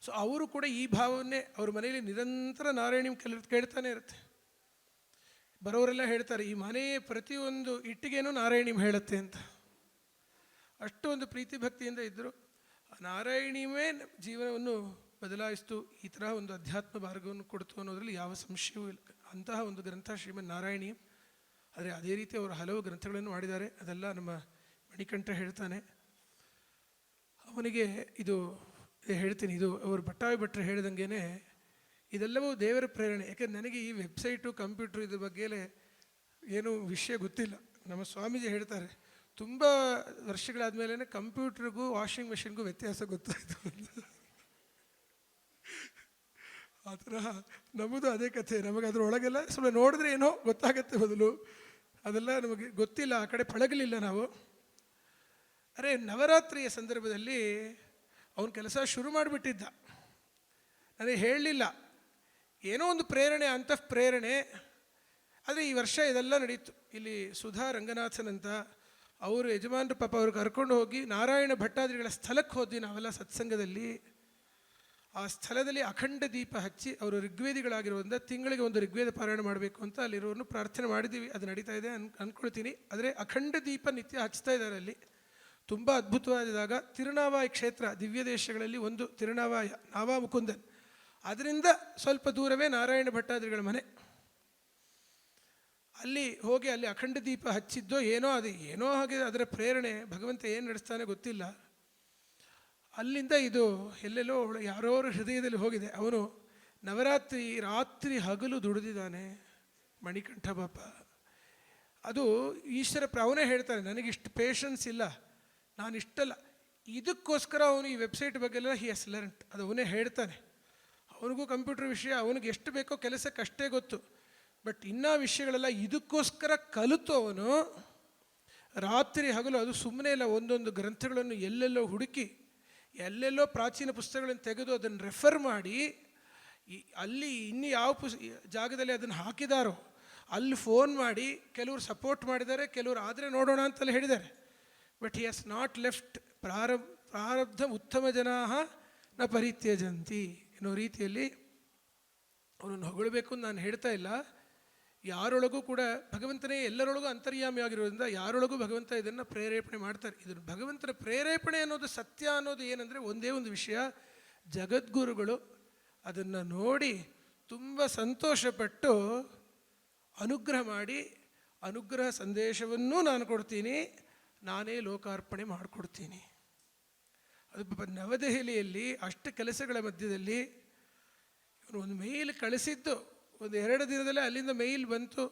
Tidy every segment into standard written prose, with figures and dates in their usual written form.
So ಅವರು ಕೂಡ ಈ ಭಾವವನ್ನೇ ಅವ್ರ ಮನೆಯಲ್ಲಿ ನಿರಂತರ ನಾರಾಯಣಿಂ ಕೇಳ್ತಾನೆ ಇರುತ್ತೆ. ಬರೋರೆಲ್ಲ ಹೇಳ್ತಾರೆ ಈ ಮನೆ ಪ್ರತಿಯೊಂದು ಇಟ್ಟಿಗೆನೂ ನಾರಾಯಣಿಂ ಹೇಳುತ್ತೆ ಅಂತ. ಅಷ್ಟು ಒಂದು ಪ್ರೀತಿ ಭಕ್ತಿಯಿಂದ ಇದ್ದರು. ನಾರಾಯಣಿಯೇ ಜೀವನವನ್ನು ಬದಲಾಯಿಸ್ತು, ಈ ಥರ ಒಂದು ಅಧ್ಯಾತ್ಮ ಮಾರ್ಗವನ್ನು ಕೊಡ್ತು ಅನ್ನೋದ್ರಲ್ಲಿ ಯಾವ ಸಂಶಯವೂ ಇಲ್ಲ. ಅಂತಹ ಒಂದು ಗ್ರಂಥ ಶ್ರೀಮನ್ ನಾರಾಯಣಿ. ಆದರೆ ಅದೇ ರೀತಿ ಅವರು ಹಲವು ಗ್ರಂಥಗಳನ್ನು ಮಾಡಿದ್ದಾರೆ. ಅದೆಲ್ಲ ನಮ್ಮ ಮಣಿಕಂಠ ಹೇಳ್ತಾನೆ. ಅವನಿಗೆ ಇದು ಹೇಳ್ತೀನಿ, ಇದು ಅವರು ಭಟ್ಟಾವಿ ಭಟ್ರು ಹೇಳಿದಂಗೆ ಇದೆಲ್ಲವೂ ದೇವರ ಪ್ರೇರಣೆ. ಯಾಕೆಂದ್ರೆ ನನಗೆ ಈ ವೆಬ್ಸೈಟು ಕಂಪ್ಯೂಟ್ರು ಇದ್ರ ಬಗ್ಗೆ ಏನೂ ವಿಷಯ ಗೊತ್ತಿಲ್ಲ. ನಮ್ಮ ಸ್ವಾಮೀಜಿ ಹೇಳ್ತಾರೆ ತುಂಬ ವರ್ಷಗಳಾದಮೇಲೆ ಕಂಪ್ಯೂಟ್ರಿಗೂ ವಾಷಿಂಗ್ ಮೆಷಿನ್ಗೂ ವ್ಯತ್ಯಾಸ ಗೊತ್ತಾಯಿತು. ಆ ಥರ ನಮ್ಮದು ಅದೇ ಕಥೆ. ನಮಗೆ ಅದರೊಳಗೆಲ್ಲ ಸ್ವಲ್ಪ ನೋಡಿದ್ರೆ ಏನೋ ಗೊತ್ತಾಗತ್ತೆ, ಬದಲು ಅದೆಲ್ಲ ನಮಗೆ ಗೊತ್ತಿಲ್ಲ, ಆ ಕಡೆ ಪಳಗಲಿಲ್ಲ ನಾವು. ಅರೆ ನವರಾತ್ರಿಯ ಸಂದರ್ಭದಲ್ಲಿ ಅವನ ಕೆಲಸ ಶುರು ಮಾಡಿಬಿಟ್ಟಿದ್ದ, ನನಗೆ ಹೇಳಲಿಲ್ಲ. ಏನೋ ಒಂದು ಪ್ರೇರಣೆ, ಅಂತಃ ಪ್ರೇರಣೆ. ಆದರೆ ಈ ವರ್ಷ ಇದೆಲ್ಲ ನಡೀತು. ಇಲ್ಲಿ ಸುಧಾ ರಂಗನಾಥನ್ ಅಂತ ಅವರು ಯಜಮಾನರು ಪಾಪ ಅವ್ರು ಕರ್ಕೊಂಡು ಹೋಗಿ ನಾರಾಯಣ ಭಟ್ಟಾದ್ರಿಗಳ ಸ್ಥಳಕ್ಕೆ ಹೋದ್ವಿ ನಾವೆಲ್ಲ ಸತ್ಸಂಗದಲ್ಲಿ. ಆ ಸ್ಥಳದಲ್ಲಿ ಅಖಂಡ ದೀಪ ಹಚ್ಚಿ ಅವರು ಋಗ್ವೇದಿಗಳಾಗಿರೋದ್ರಿಂದ ತಿಂಗಳಿಗೆ ಒಂದು ಋಗ್ವೇದ ಪಾರಾಯಣ ಮಾಡಬೇಕು ಅಂತ ಅಲ್ಲಿರೋರನ್ನು ಪ್ರಾರ್ಥನೆ ಮಾಡಿದ್ದೀವಿ. ಅದು ನಡೀತಾ ಇದೆ ಅಂದ್ಕೊಳ್ತೀನಿ. ಆದರೆ ಅಖಂಡ ದೀಪ ನಿತ್ಯ ಹಚ್ತಾ ಇದ್ದಾರೆ ಅಲ್ಲಿ. ತುಂಬ ಅದ್ಭುತವಾದಾಗ ತಿರುನಾವಾಯ ಕ್ಷೇತ್ರ, ದಿವ್ಯ ದೇಶಗಳಲ್ಲಿ ಒಂದು ತಿರುನಾವಾಯ, ನಾವಾ ಮುಕುಂದನ್, ಅದರಿಂದ ಸ್ವಲ್ಪ ದೂರವೇ ನಾರಾಯಣ ಭಟ್ಟಾದ್ರಿಗಳ ಮನೆ. ಅಲ್ಲಿ ಹೋಗಿ ಅಲ್ಲಿ ಅಖಂಡ ದೀಪ ಹಚ್ಚಿದ್ದೋ ಏನೋ, ಅದು ಏನೋ ಹಾಗೆ ಅದರ ಪ್ರೇರಣೆ, ಭಗವಂತ ಏನು ನಡೆಸ್ತಾನೆ ಗೊತ್ತಿಲ್ಲ. ಅಲ್ಲಿಂದ ಇದು ಎಲ್ಲೆಲ್ಲೋ ಯಾರೋರ ಹೃದಯದಲ್ಲಿ ಹೋಗಿದೆ. ಅವನು ನವರಾತ್ರಿ ರಾತ್ರಿ ಹಗಲು ದುಡಿದಿದ್ದಾನೆ ಮಣಿಕಂಠ ಬಾಪ. ಅದು ಈಶ್ವರ ಅವನೇ ಹೇಳ್ತಾನೆ, ನನಗಿಷ್ಟು ಪೇಷನ್ಸ್ ಇಲ್ಲ, ನಾನು ಇಷ್ಟಲ್ಲ. ಇದಕ್ಕೋಸ್ಕರ ಅವನು ಈ ವೆಬ್ಸೈಟ್ ಬಗ್ಗೆಲ್ಲ ಹಿ ಹಸ್ ಲರ್ನ್ಡ್. ಅದು ಅವನೇ ಹೇಳ್ತಾನೆ. ಅವನಿಗೂ ಕಂಪ್ಯೂಟರ್ ವಿಷಯ ಅವನಿಗೆ ಎಷ್ಟು ಬೇಕೋ ಕೆಲಸಕ್ಕೆ ಅಷ್ಟೇ ಗೊತ್ತು. ಬಟ್ ಇನ್ನೂ ವಿಷಯಗಳೆಲ್ಲ ಇದಕ್ಕೋಸ್ಕರ ಕಲಿತು ಅವನು ರಾತ್ರಿ ಹಗಲು, ಅದು ಸುಮ್ಮನೆ ಇಲ್ಲ, ಒಂದೊಂದು ಗ್ರಂಥಗಳನ್ನು ಎಲ್ಲೆಲ್ಲೋ ಹುಡುಕಿ, ಎಲ್ಲೆಲ್ಲೋ ಪ್ರಾಚೀನ ಪುಸ್ತಕಗಳನ್ನು ತೆಗೆದು ಅದನ್ನು ರೆಫರ್ ಮಾಡಿ, ಅಲ್ಲಿ ಇನ್ನು ಯಾವ ಜಾಗದಲ್ಲಿ ಅದನ್ನು ಹಾಕಿದಾರೋ ಅಲ್ಲಿ ಫೋನ್ ಮಾಡಿ ಕೆಲವರು ಸಪೋರ್ಟ್ ಮಾಡಿದ್ದಾರೆ, ಕೆಲವರು ಆದರೆ ನೋಡೋಣ ಅಂತಲೇ ಹೇಳಿದ್ದಾರೆ. But he has not left. ಪ್ರಾರಬ್ಧ ಉತ್ತಮ ಜನಾ ನ ಪರಿತ್ಯಜಂತಿ ಅನ್ನೋ ರೀತಿಯಲ್ಲಿ ಅವನನ್ನು ಹೊಗಳಬೇಕು ಅಂತ ನಾನು ಹೇಳ್ತಾ ಇಲ್ಲ. ಯಾರೊಳಗೂ ಕೂಡ ಭಗವಂತನೇ ಎಲ್ಲರೊಳಗೂ ಅಂತರ್ಯಾಮಿಯಾಗಿರೋದ್ರಿಂದ ಯಾರೊಳಗೂ ಭಗವಂತ ಇದನ್ನು ಪ್ರೇರೇಪಣೆ ಮಾಡ್ತಾರೆ. ಇದನ್ನು ಭಗವಂತನ ಪ್ರೇರೇಪಣೆ ಅನ್ನೋದು ಸತ್ಯ ಅನ್ನೋದು ಏನಂದರೆ ಒಂದೇ ಒಂದು ವಿಷಯ, ಜಗದ್ಗುರುಗಳು ಅದನ್ನು ನೋಡಿ ತುಂಬ ಸಂತೋಷಪಟ್ಟು ಅನುಗ್ರಹ ಮಾಡಿ, ಅನುಗ್ರಹ ಸಂದೇಶವನ್ನೂ ನಾನು ಕೊಡ್ತೀನಿ, ನಾನೇ ಲೋಕಾರ್ಪಣೆ ಮಾಡಿಕೊಡ್ತೀನಿ. ಅದು ನವದೆಹಲಿಯಲ್ಲಿ ಅಷ್ಟು ಕೆಲಸಗಳ ಮಧ್ಯದಲ್ಲಿ ಇವನು ಒಂದು ಮೇಲ್ ಕಳಿಸಿದ್ದು, ಒಂದು 2 ದಿನದಲ್ಲೇ ಅಲ್ಲಿಂದ ಮೇಲ್ ಬಂತು.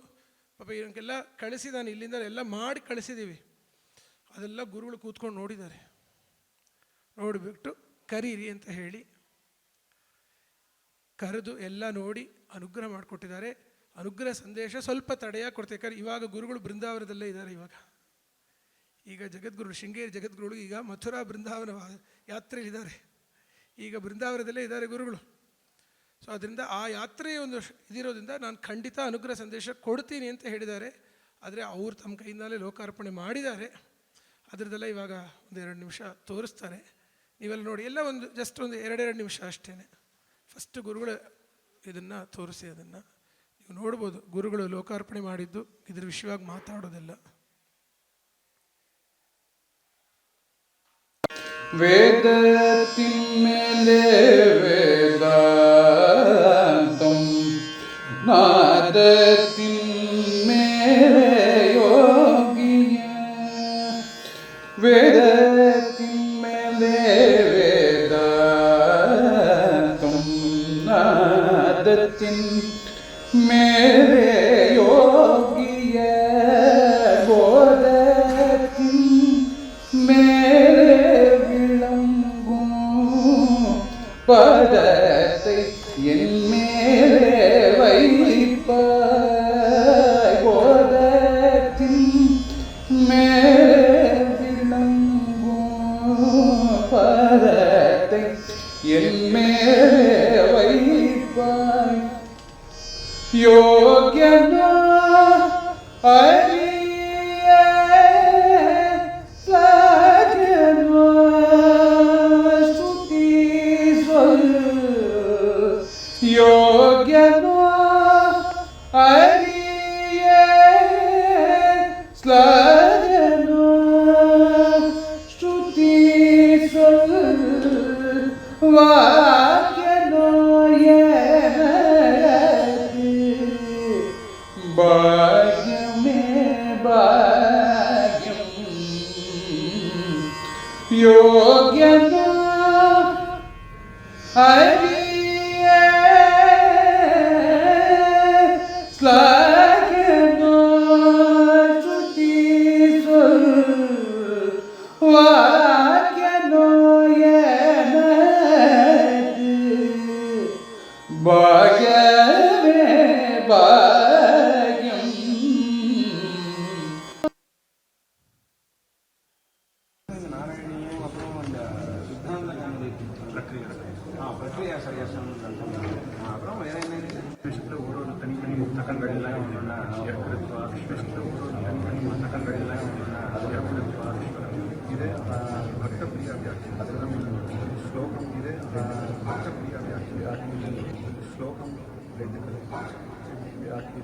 ಪಾಪ ಇವನಿಗೆಲ್ಲ ಕಳಿಸಿ, ನಾನು ಇಲ್ಲಿಂದ ಎಲ್ಲ ಮಾಡಿ ಕಳಿಸಿದ್ದೀವಿ. ಅದೆಲ್ಲ ಗುರುಗಳು ಕೂತ್ಕೊಂಡು ನೋಡಿದ್ದಾರೆ. ನೋಡಿಬಿಟ್ಟು ಕರೀರಿ ಅಂತ ಹೇಳಿ ಕರೆದು ಎಲ್ಲ ನೋಡಿ ಅನುಗ್ರಹ ಮಾಡಿಕೊಟ್ಟಿದ್ದಾರೆ. ಅನುಗ್ರಹ ಸಂದೇಶ ಸ್ವಲ್ಪ ತಡೆಯಾಗಿ ಕೊಡ್ತಾರೆ. ಯಾಕಂದ್ರೆ ಇವಾಗ ಗುರುಗಳು ಬೃಂದಾವನದಲ್ಲೇ ಇದ್ದಾರೆ. ಈಗ ಜಗದ್ಗುರು ಶೃಂಗೇರಿ ಜಗದ್ಗುರುಗಳು ಈಗ ಮಥುರಾ ಬೃಂದಾವನ ಯಾತ್ರೆಯಲ್ಲಿದ್ದಾರೆ. ಈಗ ಬೃಂದಾವನದಲ್ಲೇ ಇದ್ದಾರೆ ಗುರುಗಳು. ಸೊ ಅದರಿಂದ ಆ ಯಾತ್ರೆಯ ಒಂದು ಇದಿರೋದ್ರಿಂದ ನಾನು ಖಂಡಿತ ಅನುಗ್ರಹ ಸಂದೇಶ ಕೊಡ್ತೀನಿ ಅಂತ ಹೇಳಿದ್ದಾರೆ. ಆದರೆ ಅವರು ತಮ್ಮ ಕೈಯಿಂದಲೇ ಲೋಕಾರ್ಪಣೆ ಮಾಡಿದ್ದಾರೆ. ಅದರದ್ದೆಲ್ಲ ಇವಾಗ ಒಂದು 2 ನಿಮಿಷ ತೋರಿಸ್ತಾರೆ. ನೀವೆಲ್ಲ ನೋಡಿ, ಎಲ್ಲ ಒಂದು ಜಸ್ಟ್ ಒಂದು 2 ನಿಮಿಷ ಅಷ್ಟೇ. ಫಸ್ಟ್ ಗುರುಗಳು ಇದನ್ನು ತೋರಿಸಿ, ಅದನ್ನು ನೀವು ನೋಡ್ಬೋದು. ಗುರುಗಳು ಲೋಕಾರ್ಪಣೆ ಮಾಡಿದ್ದು ಇದ್ರ ವಿಷಯವಾಗಿ ಮಾತಾಡೋದೆಲ್ಲ. ವೇದತಿನ್ ಮೇಲೆ ವೇದಾಂತಂ ನಾದತಿನ್ ಮೇಲೆ ಯೋಗಿಯ. ವೇದತಿನ್ ಮೇಲೆ ವೇದಾಂತಂ ನಾದತಿನ್ ಮೇಲೆ ಯೋಗಿಯ. ಬೋಧತಿನ್ ಮೇಲೆ பதத்தை என் மேலே வைப்பாய். போதத்தின் மேலே விளங்கும் பதத்தை என் மேலே வைப்பாய். யோகியனா ഭാഗ്യമേ ഭാഗ്യം യോഗ്യനോ ഹരിയേ ശ്ലാഘ്യനോ ശ്രുതിസു വാക്യനോ യേനത് ഭാഗ്യമേ ഭാഗ്യം. பிரக்ரியா சரியா சொன்னது. அப்புறம் வேற என்ன விஷயத்தில் ஒரு தனித்தனி புத்தகங்கள் எல்லாம் ஒன்றுனா விஷயத்தில் ஒரு தனித்தனி புத்தகங்கள் எல்லாம் ஒன்றுனா இது பக்தப்ரியா வியாக்கி அதெல்லாம் ஸ்லோகம் இது பக்தப்ரியா வியாக்கி ஸ்லோகம் வியாக்கி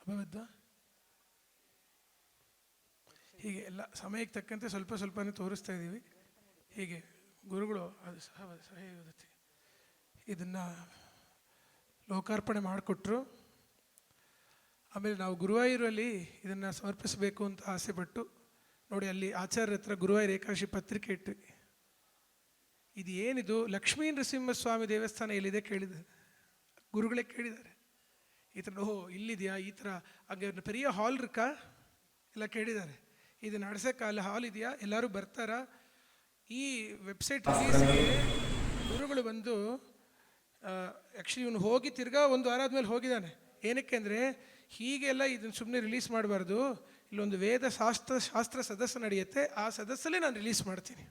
ಅಪಬದ್ಧ. ಹೀಗೆ ಎಲ್ಲ ಸಮಯಕ್ಕೆ ತಕ್ಕಂತೆ ಸ್ವಲ್ಪ ಸ್ವಲ್ಪನೇ ತೋರಿಸ್ತಾ ಇದ್ದೀವಿ. ಹೀಗೆ ಗುರುಗಳು ಅದು ಸಹ ಇದನ್ನು ಲೋಕಾರ್ಪಣೆ ಮಾಡಿಕೊಟ್ರು. ಆಮೇಲೆ ನಾವು ಗುರುವಾಯೂರಲ್ಲಿ ಇದನ್ನು ಸಮರ್ಪಿಸಬೇಕು ಅಂತ ಆಸೆಪಟ್ಟು ನೋಡಿ, ಅಲ್ಲಿ ಆಚಾರ್ಯರ ಹತ್ರ ಗುರುವಾಯೂರು ಏಕಾದಶಿ ಪತ್ರಿಕೆ ಇಟ್ವಿ. ಇದು ಏನಿದು ಲಕ್ಷ್ಮೀ ನರಸಿಂಹಸ್ವಾಮಿ ದೇವಸ್ಥಾನ ಎಲ್ಲಿದೆ ಕೇಳಿದ ಗುರುಗಳೇ ಕೇಳಿದ್ದಾರೆ. ಈ ಥರ ಓಹೋ ಇಲ್ಲಿದೆಯಾ, ಈ ಥರ ಹಾಗೆ ಪೆರಿಯ ಹಾಲ್ ಇರುತ್ತಾ ಎಲ್ಲ ಕೇಳಿದ್ದಾರೆ. ಇದು ನಡೆಸೋಕ್ಕೆ ಅಲ್ಲಿ ಹಾಲ್ ಇದೆಯಾ, ಎಲ್ಲರೂ ಬರ್ತಾರಾ? ಈ ವೆಬ್ಸೈಟ್ ರಿಲೀಸ್ಗೆ ಗುರುಗಳು ಬಂದು ಆ್ಯಕ್ಚುಲಿ ಇವನು ಹೋಗಿ ತಿರ್ಗಾ ಒಂದು ವಾರ ಆದಮೇಲೆ ಹೋಗಿದ್ದಾನೆ. ಏನಕ್ಕೆ ಅಂದರೆ ಹೀಗೆಲ್ಲ ಇದನ್ನು ಸುಮ್ಮನೆ ರಿಲೀಸ್ ಮಾಡಬಾರ್ದು, ಇಲ್ಲೊಂದು ವೇದ ಶಾಸ್ತ್ರ ಸದಸ್ಯ ನಡೆಯುತ್ತೆ, ಆ ಸದಸ್ಯಲ್ಲೇ ನಾನು ರಿಲೀಸ್ ಮಾಡ್ತೀನಿ.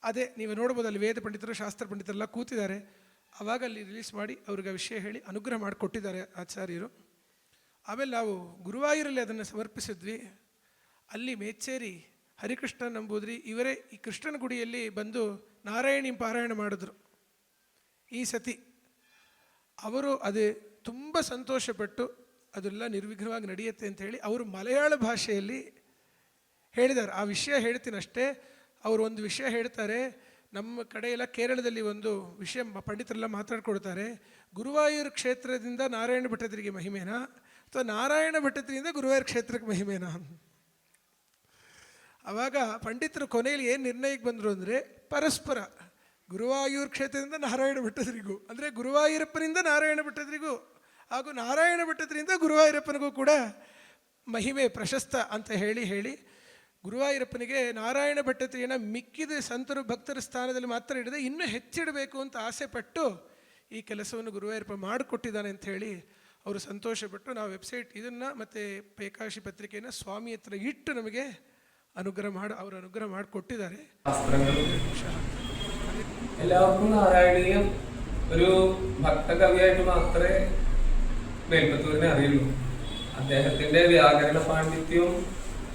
ಅದೇ ನೀವು ನೋಡ್ಬೋದು, ಅಲ್ಲಿ ವೇದ ಪಂಡಿತರು ಶಾಸ್ತ್ರ ಪಂಡಿತರೆಲ್ಲ ಕೂತಿದ್ದಾರೆ. ಆವಾಗ ಅಲ್ಲಿ ರಿಲೀಸ್ ಮಾಡಿ ಅವ್ರಿಗೆ ವಿಷಯ ಹೇಳಿ ಅನುಗ್ರಹ ಮಾಡಿಕೊಟ್ಟಿದ್ದಾರೆ ಆಚಾರ್ಯರು. ಆಮೇಲೆ ನಾವು ಗುರುವಾಯೂರಲ್ಲಿ ಅದನ್ನು ಸಮರ್ಪಿಸಿದ್ವಿ. ಅಲ್ಲಿ ಮೇಚೇರಿ ಹರಿಕೃಷ್ಣ ನಂಬೂದ್ರಿ ಇವರೇ ಈ ಕೃಷ್ಣನ ಗುಡಿಯಲ್ಲಿ ಬಂದು ನಾರಾಯಣಿ ಪಾರಾಯಣ ಮಾಡಿದ್ರು ಈ ಸತಿ. ಅವರು ಅದೇ ತುಂಬ ಸಂತೋಷಪಟ್ಟು ಅದೆಲ್ಲ ನಿರ್ವಿಘ್ನವಾಗಿ ನಡೆಯುತ್ತೆ ಅಂತ ಹೇಳಿ ಅವರು ಮಲಯಾಳ ಭಾಷೆಯಲ್ಲಿ ಹೇಳಿದ್ದಾರೆ. ಆ ವಿಷಯ ಹೇಳ್ತೀನಿ ಅಷ್ಟೇ. ಅವರು ಒಂದು ವಿಷಯ ಹೇಳ್ತಾರೆ. ನಮ್ಮ ಕಡೆ ಎಲ್ಲ ಕೇರಳದಲ್ಲಿ ಒಂದು ವಿಷಯ ಪಂಡಿತರೆಲ್ಲ ಮಾತಾಡ್ಕೊಡ್ತಾರೆ. ಗುರುವಾಯೂರು ಕ್ಷೇತ್ರದಿಂದ ನಾರಾಯಣ ಭಟ್ಟತಿರಿಗೆ ಮಹಿಮೇನಾ ಅಥವಾ ನಾರಾಯಣ ಭಟ್ಟತಿರಿಂದ ಗುರುವಾಯೂರು ಕ್ಷೇತ್ರಕ್ಕೆ ಮಹಿಮೇನಾ? ಆವಾಗ ಪಂಡಿತರು ಕೊನೆಯಲ್ಲಿ ಏನು ನಿರ್ಣಯಕ್ಕೆ ಬಂದರು ಅಂದರೆ ಪರಸ್ಪರ ಗುರುವಾಯೂರು ಕ್ಷೇತ್ರದಿಂದ ನಾರಾಯಣ ಭಟ್ಟತಿರಿಗೂ, ಅಂದರೆ ಗುರುವಾಯೂರಪ್ಪನಿಂದ ನಾರಾಯಣ ಭಟ್ಟತಿರಿಗೂ ಹಾಗೂ ನಾರಾಯಣ ಭಟ್ಟತಿರಿಂದ ಗುರುವಾಯೂರಪ್ಪನಿಗೂ ಕೂಡ ಮಹಿಮೆ ಪ್ರಶಸ್ತ ಅಂತ ಹೇಳಿ ಗುರುವಾಯೂರಪ್ಪನಿಗೆ ನಾರಾಯಣ ಭಟ್ಟತಿರಿಯನ್ನು ಮಿಕ್ಕಿದ ಸಂತರು ಭಕ್ತರ ಸ್ಥಾನದಲ್ಲಿ ಮಾತ್ರ ಹಿಡಿದು ಇನ್ನೂ ಹೆಚ್ಚಿಡಬೇಕು ಅಂತ ಆಸೆಪಟ್ಟು ಈ ಕೆಲಸವನ್ನು ಗುರುವಾಯೂರಪ್ಪ ಮಾಡಿಕೊಟ್ಟಿದ್ದಾನೆ ಅಂತ ಹೇಳಿ ಅವರು ಸಂತೋಷಪಟ್ಟು ನಾವು ವೆಬ್ಸೈಟ್ ಇದನ್ನು ಮತ್ತು ಏಕಾದಶಿ ಪತ್ರಿಕೆಯನ್ನು ಸ್ವಾಮಿ ಹತ್ರ ಇಟ್ಟು ನಮಗೆ ಅವರು ಅನುಗ್ರಹ ಮಾಡಿಕೊಟ್ಟಿದ್ದಾರೆ. എല്ലാവർക്കും നാരായണീയം ഒരു ഭക്തകവിയായിട്ട് മാത്രമേ മേൽപ്പത്തൂരിനെ അറിയുള്ളൂ. അദ്ദേഹത്തിന്റെ വ്യാകരണ പാണ്ഡിത്യവും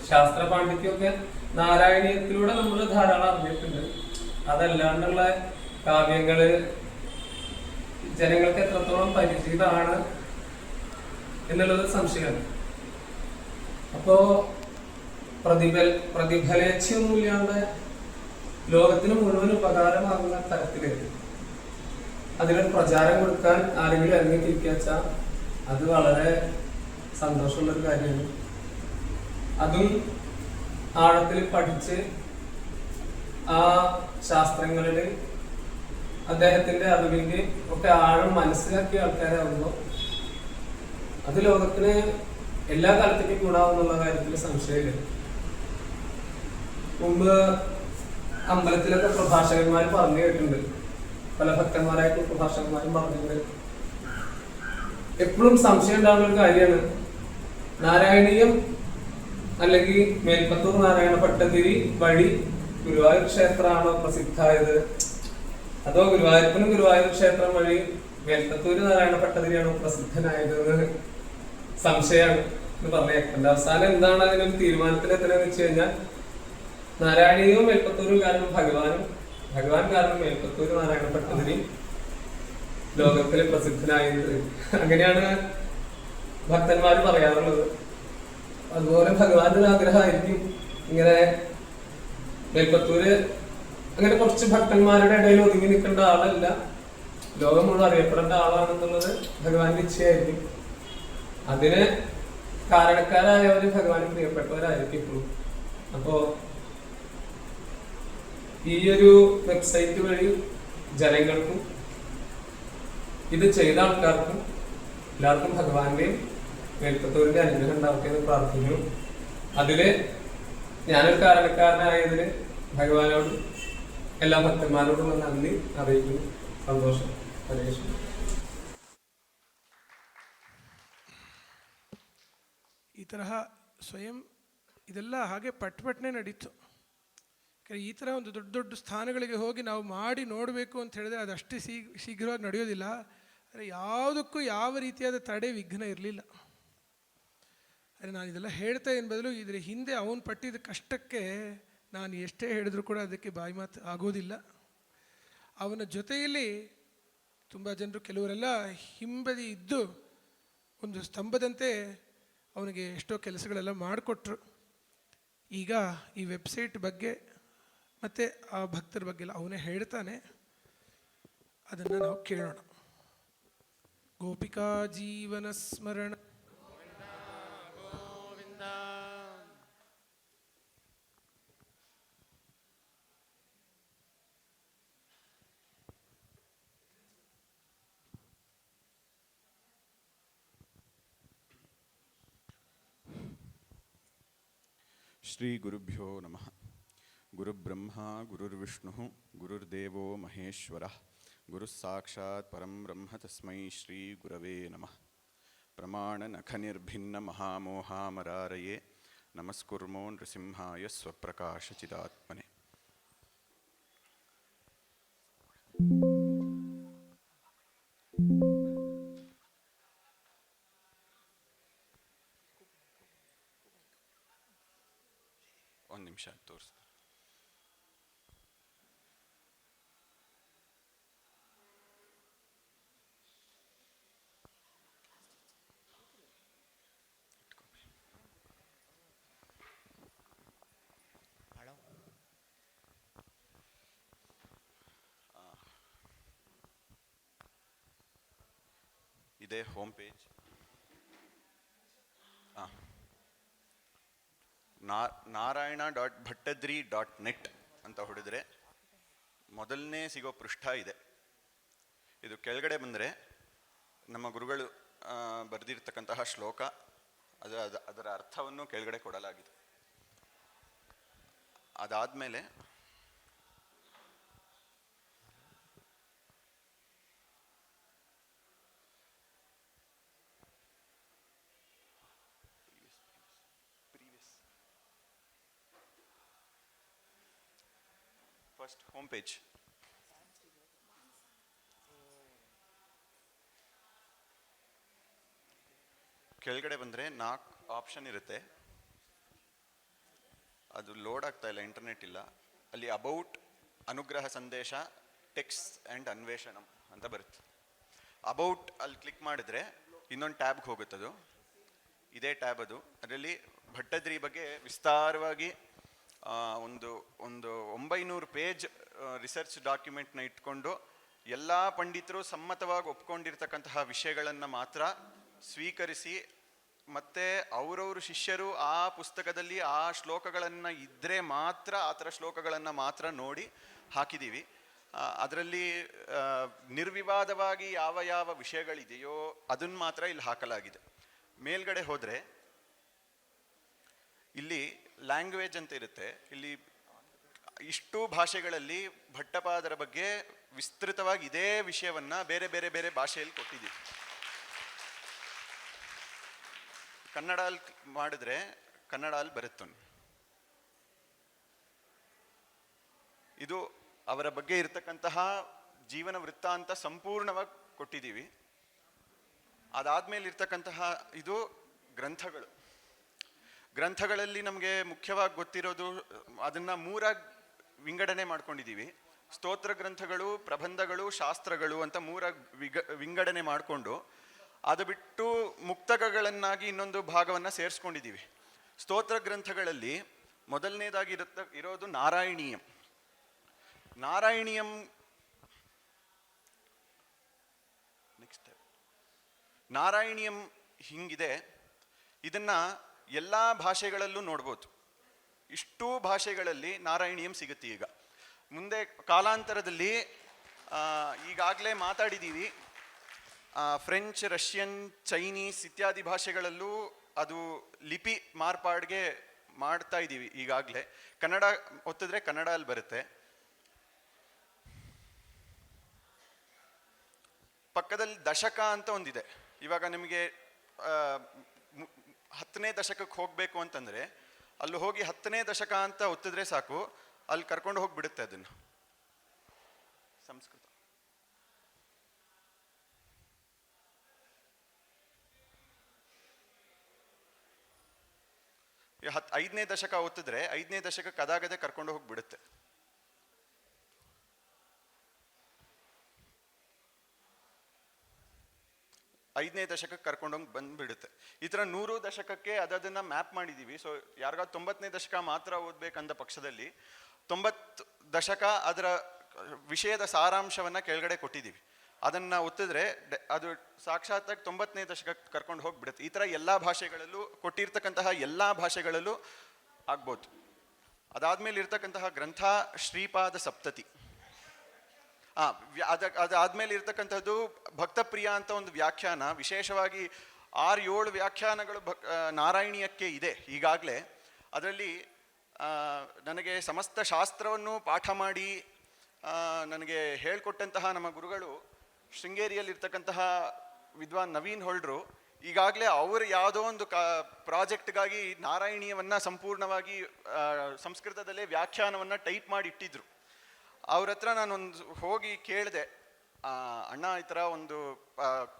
ശാസ്ത്ര പാണ്ഡിത്യവും ഒക്കെ നാരായണീയത്തിലൂടെ നമ്മൾ ധാരാളം അറിഞ്ഞിട്ടുണ്ട്. അതല്ലാണ്ടുള്ള കാവ്യങ്ങള് ജനങ്ങൾക്ക് എത്രത്തോളം പരിചിതമാണ് എന്നുള്ളത് സംശയമാണ്. അപ്പോ പ്രതിഫലേച്ഛയൊന്നുമില്ലാണ്ട് ലോകത്തിന് മുഴുവൻ ഉപകാരമാകുന്ന തരത്തിലേക്ക് അതിനൊരു പ്രചാരം കൊടുക്കാൻ ആരെങ്കിലും ഇറങ്ങിത്തിരിക്കാച്ചാൽ അത് വളരെ സന്തോഷമുള്ളൊരു കാര്യമാണ്. അതും ആഴത്തിൽ പഠിച്ച് ആ ശാസ്ത്രങ്ങളിൽ അദ്ദേഹത്തിന്റെ അറിവിന്റെ ഒക്കെ ആഴം മനസ്സിലാക്കിയ ആൾക്കാരാകുമ്പോൾ അത് ലോകത്തിന് എല്ലാ കാലത്തേക്കും കൂടാവുന്നുള്ള കാര്യത്തിൽ സംശയമില്ല. മുമ്പ് അമ്പലത്തിലൊക്കെ പ്രഭാഷകന്മാർ പറഞ്ഞു കേട്ടിട്ടുണ്ട്, പല ഭക്തന്മാരായിട്ടുള്ള പ്രഭാഷകന്മാരും പറഞ്ഞിട്ടുണ്ട്. എപ്പോഴും സംശയം ഉണ്ടാവുന്ന ഒരു കാര്യമാണ്, നാരായണീയം അല്ലെങ്കിൽ മേൽപ്പത്തൂർ നാരായണ ഭട്ടതിരി വഴി ഗുരുവായൂർ ക്ഷേത്രമാണോ പ്രസിദ്ധായത്, അതോ ഗുരുവായൂരപ്പനും ഗുരുവായൂർ ക്ഷേത്രം വഴി മേൽപ്പത്തൂര് നാരായണ ഭട്ടതിരിയാണോ പ്രസിദ്ധനായത് എന്ന് സംശയമാണ് എന്ന് പറഞ്ഞേക്കുന്നത്. അവസാനം എന്താണ് അതിനൊരു തീരുമാനത്തിലെത്തണമെന്ന് വെച്ച് കഴിഞ്ഞാൽ നാരായണീയവും മേൽപ്പത്തൂരും കാരണം ഭഗവാൻ കാരണം മേൽപ്പത്തൂര് നാരായണ ഭട്ടതിരി ലോകത്തിലെ പ്രസിദ്ധനായത്. അങ്ങനെയാണ് ഭക്തന്മാർ പറയാറുള്ളത്. അതുപോലെ ഭഗവാന്റെ ഒരു ആഗ്രഹമായിരിക്കും ഇങ്ങനെ മേൽപ്പത്തൂര് അങ്ങനെ കുറച്ച് ഭക്തന്മാരുടെ ഇടയിൽ ഒതുങ്ങി നിൽക്കേണ്ട ആളല്ല, ലോകം മുഴുവൻ അറിയപ്പെടേണ്ട ആളാണെന്നുള്ളത് ഭഗവാന്റെ ഇച്ഛയായിരിക്കും. അതിന് കാരണക്കാരായവര് ഭഗവാന് പ്രിയപ്പെട്ടവരായിരിക്കും ഇപ്പോഴും. അപ്പോ ഈ ഒരു വെബ്സൈറ്റ് വഴി ജനങ്ങൾക്കും ഇത് ചെയ്ത ആൾക്കാർക്കും എല്ലാവർക്കും ഭഗവാന്റെയും മേൽപ്പത്തൂരിന്റെ അനുഗ്രഹം ഉണ്ടാവട്ടെ എന്ന് പ്രാർത്ഥിക്കുന്നു. അതില് ഞാനൊരു കാരണക്കാരനായതിന് ഭഗവാനോടും എല്ലാ ഭക്തന്മാരോടും നന്ദി അറിയിക്കുന്നു. സന്തോഷം. ഹരേ കൃഷ്ണ. ಈ ತರಹ ಸ್ವಯಂ ಇದೆಲ್ಲ ಹಾಗೆ ಪಟ್ಪಟ್ನೆ ನಡೀತು. ಈ ಥರ ಒಂದು ದೊಡ್ಡ ದೊಡ್ಡ ಸ್ಥಾನಗಳಿಗೆ ಹೋಗಿ ನಾವು ಮಾಡಿ ನೋಡಬೇಕು ಅಂತ ಹೇಳಿದ್ರೆ ಅದಷ್ಟೇ ಶೀಘ್ರವಾಗಿ ನಡೆಯೋದಿಲ್ಲ. ಆದರೆ ಯಾವುದಕ್ಕೂ ಯಾವ ರೀತಿಯಾದ ತಡೆ ವಿಘ್ನ ಇರಲಿಲ್ಲ. ಆದರೆ ನಾನು ಇದೆಲ್ಲ ಹೇಳ್ತಾ ಏನು ಬದಲು ಇದರ ಹಿಂದೆ ಅವನು ಪಟ್ಟಿದ ಕಷ್ಟಕ್ಕೆ ನಾನು ಎಷ್ಟೇ ಹೇಳಿದ್ರು ಕೂಡ ಅದಕ್ಕೆ ಬಾಯಿ ಮಾತು ಆಗೋದಿಲ್ಲ. ಅವನ ಜೊತೆಯಲ್ಲಿ ತುಂಬ ಜನರು, ಕೆಲವರೆಲ್ಲ ಹಿಂಬದಿ ಇದ್ದು ಒಂದು ಸ್ತಂಭದಂತೆ ಅವನಿಗೆ ಎಷ್ಟೋ ಕೆಲಸಗಳೆಲ್ಲ ಮಾಡಿಕೊಟ್ರು. ಈಗ ಈ ವೆಬ್ಸೈಟ್ ಬಗ್ಗೆ ಮತ್ತು ಆ ಭಕ್ತರ ಬಗ್ಗೆ ಎಲ್ಲ ಅವನೇ ಹೇಳ್ತಾನೆ, ಅದನ್ನು ನಾವು ಕೇಳೋಣ. ಗೋಪಿಕಾ ಜೀವನ ಸ್ಮರಣ. ಶ್ರೀ ಗುರುಭ್ಯೋ ನಮಃ. ಗುರುಬ್ರಹ್ಮ ಗುರುರ್ವಿಷ್ಣು ಗುರುರ್ದೇವೋ ಮಹೇಶ್ವರ ಗುರುಸ್ಸಾಕ್ಷಾತ್ ಪರಂ ಬ್ರಹ್ಮ ತಸ್ಮೈ ಶ್ರೀ ಗುರವೇ ನಮಃ. ಪ್ರಮಾಣ ನಖ ನಿರ್ಭಿನ್ನ ಮಹಾಮೋಹಾಮರಾರಯೇ ನಮಸ್ಕುರ್ಮೋ ನೃಸಿಂಹಾಯ ಸ್ವಪ್ರಕಾಶ ಚಿದಾತ್ಮನೆ. ಒಂದು ನಿಮಿಷ ತೋರಿಸ್ತೀನಿ. ಇದೇ ಹೋಮ್ ಪೇಜ್. narayana.bhattadri.net ಅಂತ ಹೊಡೆದ್ರೆ ಮೊದಲನೇ ಸಿಗೋ ಪೃಷ್ಠ ಇದೆ. ಇದು ಕೆಳಗಡೆ ಬಂದರೆ ನಮ್ಮ ಗುರುಗಳು ಬರೆದಿರ್ತಕ್ಕಂತಹ ಶ್ಲೋಕ, ಅದರ ಅರ್ಥವನ್ನು ಕೆಳಗಡೆ ಕೊಡಲಾಗಿದೆ. ಅದಾದಮೇಲೆ ಫಸ್ಟ್ ಹೋಮ್ ಪೇಜ್. ಕೆಳಗಡೆ ಬಂದರೆ 4 ಆಪ್ಷನ್ ಇರುತ್ತೆ. ಅದು ಲೋಡ್ ಆಗ್ತಾ ಇಲ್ಲ, ಇಂಟರ್ನೆಟ್ ಇಲ್ಲ. ಅಲ್ಲಿ ಅಬೌಟ್, ಅನುಗ್ರಹ ಸಂದೇಶ, ಟೆಕ್ಸ್ಟ್ ಆ್ಯಂಡ್ ಅನ್ವೇಷಣಂ ಅಂತ ಬರುತ್ತೆ. ಅಬೌಟ್ ಅಲ್ಲಿ ಕ್ಲಿಕ್ ಮಾಡಿದ್ರೆ ಇನ್ನೊಂದು ಟ್ಯಾಬ್ಗೆ ಹೋಗುತ್ತದು. ಇದೇ ಟ್ಯಾಬ್ ಅದು. ಅದರಲ್ಲಿ ಭಟ್ಟದ್ರಿ ಬಗ್ಗೆ ವಿಸ್ತಾರವಾಗಿ ಒಂದು 900 ಪೇಜ್ ರಿಸರ್ಚ್ ಡಾಕ್ಯುಮೆಂಟ್ನ ಇಟ್ಕೊಂಡು ಎಲ್ಲ ಪಂಡಿತರು ಸಮ್ಮತವಾಗಿ ಒಪ್ಕೊಂಡಿರ್ತಕ್ಕಂತಹ ವಿಷಯಗಳನ್ನು ಮಾತ್ರ ಸ್ವೀಕರಿಸಿ, ಮತ್ತು ಅವರವ್ರ ಶಿಷ್ಯರು ಆ ಪುಸ್ತಕದಲ್ಲಿ ಆ ಶ್ಲೋಕಗಳನ್ನು ಇದ್ದರೆ ಮಾತ್ರ ಆ ಥರ ಶ್ಲೋಕಗಳನ್ನು ಮಾತ್ರ ನೋಡಿ ಹಾಕಿದ್ದೀವಿ. ಅದರಲ್ಲಿ ನಿರ್ವಿವಾದವಾಗಿ ಯಾವ ಯಾವ ವಿಷಯಗಳಿದೆಯೋ ಅದನ್ನು ಮಾತ್ರ ಇಲ್ಲಿ ಹಾಕಲಾಗಿದೆ. ಮೇಲ್ಗಡೆ ಹೋದರೆ ಇಲ್ಲಿ ಲ್ಯಾಂಗ್ವೇಜ್ ಅಂತ ಇರುತ್ತೆ. ಇಲ್ಲಿ ಇಷ್ಟು ಭಾಷೆಗಳಲ್ಲಿ ಭಟ್ಟಪಾದರ ಬಗ್ಗೆ ವಿಸ್ತೃತವಾಗಿ ಇದೇ ವಿಷಯವನ್ನು ಬೇರೆ ಬೇರೆ ಬೇರೆ ಭಾಷೆಯಲ್ಲಿ ಕೊಟ್ಟಿದ್ದೀವಿ. ಕನ್ನಡ ಅಲ್ಲಿ ಮಾಡಿದ್ರೆ ಕನ್ನಡ ಅಲ್ಲಿ ಬರುತ್ತೆ. ಇದು ಅವರ ಬಗ್ಗೆ ಇರತಕ್ಕಂತಹ ಜೀವನ ವೃತ್ತಾಂತ ಸಂಪೂರ್ಣವಾಗಿ ಕೊಟ್ಟಿದ್ದೀವಿ. ಅದಾದ್ಮೇಲೆ ಇರ್ತಕ್ಕಂತಹ ಇದು ಗ್ರಂಥಗಳಲ್ಲಿ ನಮಗೆ ಮುಖ್ಯವಾಗಿ ಗೊತ್ತಿರೋದು ಅದನ್ನು ಮೂರಾಗಿ ವಿಂಗಡಣೆ ಮಾಡ್ಕೊಂಡಿದ್ದೀವಿ. ಸ್ತೋತ್ರ ಗ್ರಂಥಗಳು, ಪ್ರಬಂಧಗಳು, ಶಾಸ್ತ್ರಗಳು ಅಂತ ಮೂರಾಗಿ ವಿಂಗಡಣೆ ಮಾಡಿಕೊಂಡು ಅದು ಬಿಟ್ಟು ಮುಕ್ತಕಗಳನ್ನಾಗಿ ಇನ್ನೊಂದು ಭಾಗವನ್ನು ಸೇರಿಸ್ಕೊಂಡಿದ್ದೀವಿ. ಸ್ತೋತ್ರ ಗ್ರಂಥಗಳಲ್ಲಿ ಮೊದಲನೇದಾಗಿ ಇರೋದು ನಾರಾಯಣೀಯಂ. ನಾರಾಯಣೀಯಂ ಹಿಂಗಿದೆ. ಇದನ್ನ ಎಲ್ಲ ಭಾಷೆಗಳಲ್ಲೂ ನೋಡ್ಬೋದು. ಇಷ್ಟೂ ಭಾಷೆಗಳಲ್ಲಿ ನಾರಾಯಣೀಯಂ ಸಿಗುತ್ತೆ. ಈಗ ಮುಂದೆ ಕಾಲಾಂತರದಲ್ಲಿ ಈಗಾಗಲೇ ಮಾತಾಡಿದ್ದೀವಿ, ಫ್ರೆಂಚ್, ರಷ್ಯನ್, ಚೈನೀಸ್ ಇತ್ಯಾದಿ ಭಾಷೆಗಳಲ್ಲೂ ಅದು ಲಿಪಿ ಮಾರ್ಪಾಡಿಗೆ ಮಾಡ್ತಾ ಇದ್ದೀವಿ ಈಗಾಗಲೇ. ಕನ್ನಡ ಒತ್ತಿದ್ರೆ ಕನ್ನಡ ಅಲ್ಲಿ ಬರುತ್ತೆ. ಪಕ್ಕದಲ್ಲಿ ದಶಕ ಅಂತ ಒಂದಿದೆ. ಇವಾಗ ನಿಮಗೆ 10ನೇ ದಶಕಕ್ಕೆ ಹೋಗಬೇಕು ಅಂತಂದರೆ ಅಲ್ಲಿ ಹೋಗಿ 10ನೇ ದಶಕ ಅಂತ ಒತ್ತಿದ್ರೆ ಸಾಕು, ಅಲ್ಲಿ ಕರ್ಕೊಂಡು ಹೋಗಿಬಿಡುತ್ತೆ ಅದನ್ನು. ಸಂಸ್ಕೃತ 5ನೇ ದಶಕ ಒತ್ತಿದ್ರೆ 5ನೇ ದಶಕಕ್ಕೆ ಅದಾಗದೆ ಕರ್ಕೊಂಡು ಹೋಗಿಬಿಡುತ್ತೆ. ಐದನೇ ದಶಕಕ್ಕೆ ಕರ್ಕೊಂಡೋಗಿ ಬಂದ್ಬಿಡುತ್ತೆ. ಈ ಥರ 100 ದಶಕಕ್ಕೆ ಅದನ್ನು ಮ್ಯಾಪ್ ಮಾಡಿದ್ದೀವಿ. ಸೊ ಯಾರಿಗ 90ನೇ ದಶಕ ಮಾತ್ರ ಓದಬೇಕಂದ ಪಕ್ಷದಲ್ಲಿ 90 ದಶಕ ಅದರ ವಿಷಯದ ಸಾರಾಂಶವನ್ನು ಕೆಳಗಡೆ ಕೊಟ್ಟಿದ್ದೀವಿ. ಅದನ್ನು ಒತ್ತಿದ್ರೆ ಅದು ಸಾಕ್ಷಾತ್ತಾಗಿ 90ನೇ ದಶಕಕ್ಕೆ ಕರ್ಕೊಂಡು ಹೋಗಿಬಿಡುತ್ತೆ. ಈ ಥರ ಎಲ್ಲ ಭಾಷೆಗಳಲ್ಲೂ ಕೊಟ್ಟಿರ್ತಕ್ಕಂತಹ ಎಲ್ಲ ಭಾಷೆಗಳಲ್ಲೂ ಆಗ್ಬೋದು. ಅದಾದಮೇಲೆ ಇರ್ತಕ್ಕಂತಹ ಗ್ರಂಥ ಶ್ರೀಪಾದ ಸಪ್ತತಿ. ಅದಾದ್ಮೇಲೆ ಇರ್ತಕ್ಕಂಥದ್ದು ಭಕ್ತಪ್ರಿಯ ಅಂತ ಒಂದು ವ್ಯಾಖ್ಯಾನ. ವಿಶೇಷವಾಗಿ 6-7 ವ್ಯಾಖ್ಯಾನಗಳು ನಾರಾಯಣೀಯಕ್ಕೆ ಇದೆ ಈಗಾಗಲೇ. ಅದರಲ್ಲಿ ನನಗೆ ಸಮಸ್ತ ಶಾಸ್ತ್ರವನ್ನು ಪಾಠ ಮಾಡಿ ನನಗೆ ಹೇಳ್ಕೊಟ್ಟಂತಹ ನಮ್ಮ ಗುರುಗಳು ಶೃಂಗೇರಿಯಲ್ಲಿರ್ತಕ್ಕಂತಹ ವಿದ್ವಾನ್ ನವೀನ್ ಹೊಳ್ರು ಈಗಾಗಲೇ ಅವರು ಯಾವುದೋ ಒಂದು ಪ್ರಾಜೆಕ್ಟ್ಗಾಗಿ ನಾರಾಯಣೀಯವನ್ನು ಸಂಪೂರ್ಣವಾಗಿ ಸಂಸ್ಕೃತದಲ್ಲೇ ವ್ಯಾಖ್ಯಾನವನ್ನು ಟೈಪ್ ಮಾಡಿ ಇಟ್ಟಿದ್ರು. ಅವ್ರ ಹತ್ರ ನಾನೊಂದು ಹೋಗಿ ಕೇಳಿದೆ, ಅಣ್ಣ ಈ ಥರ ಒಂದು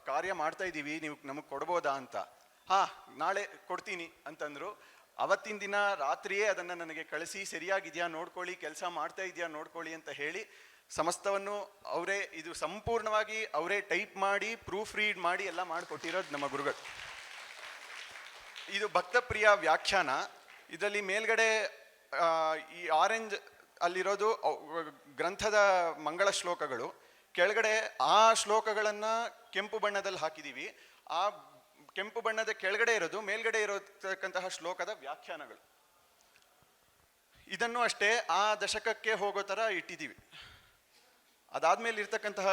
ಕಾರ್ಯ ಮಾಡ್ತಾ ಇದ್ದೀವಿ, ನೀವು ನಮಗೆ ಕೊಡ್ಬೋದಾ ಅಂತ. ನಾಳೆ ಕೊಡ್ತೀನಿ ಅಂತಂದರು. ಅವತ್ತಿನ ದಿನ ರಾತ್ರಿಯೇ ಅದನ್ನು ನನಗೆ ಕಳಿಸಿ, ಸರಿಯಾಗಿದೆಯಾ ನೋಡ್ಕೊಳ್ಳಿ, ಕೆಲಸ ಮಾಡ್ತಾ ಇದೆಯಾ ನೋಡ್ಕೊಳ್ಳಿ ಅಂತ ಹೇಳಿ ಸಮಸ್ತವನ್ನು ಅವರೇ ಇದು ಸಂಪೂರ್ಣವಾಗಿ ಅವರೇ ಟೈಪ್ ಮಾಡಿ ಪ್ರೂಫ್ ರೀಡ್ ಮಾಡಿ ಎಲ್ಲ ಮಾಡಿಕೊಟ್ಟಿರೋದು ನಮ್ಮ ಗುರುಗಳು. ಇದು ಭಕ್ತಪ್ರಿಯ ವ್ಯಾಖ್ಯಾನ. ಇದರಲ್ಲಿ ಮೇಲ್ಗಡೆ ಈ ಆರೆಂಜ್ ಅಲ್ಲಿರೋದು ಗ್ರಂಥದ ಮಂಗಳ ಶ್ಲೋಕಗಳು, ಕೆಳಗಡೆ ಆ ಶ್ಲೋಕಗಳನ್ನು ಕೆಂಪು ಬಣ್ಣದಲ್ಲಿ ಹಾಕಿದ್ದೀವಿ. ಆ ಕೆಂಪು ಬಣ್ಣದ ಕೆಳಗಡೆ ಇರೋದು ಮೇಲ್ಗಡೆ ಇರತಕ್ಕಂತಹ ಶ್ಲೋಕದ ವ್ಯಾಖ್ಯಾನಗಳು. ಇದನ್ನು ಅಷ್ಟೇ ಆ ದಶಕಕ್ಕೆ ಹೋಗೋ ಥರ ಇಟ್ಟಿದ್ದೀವಿ. ಅದಾದ್ಮೇಲೆ ಇರ್ತಕ್ಕಂತಹ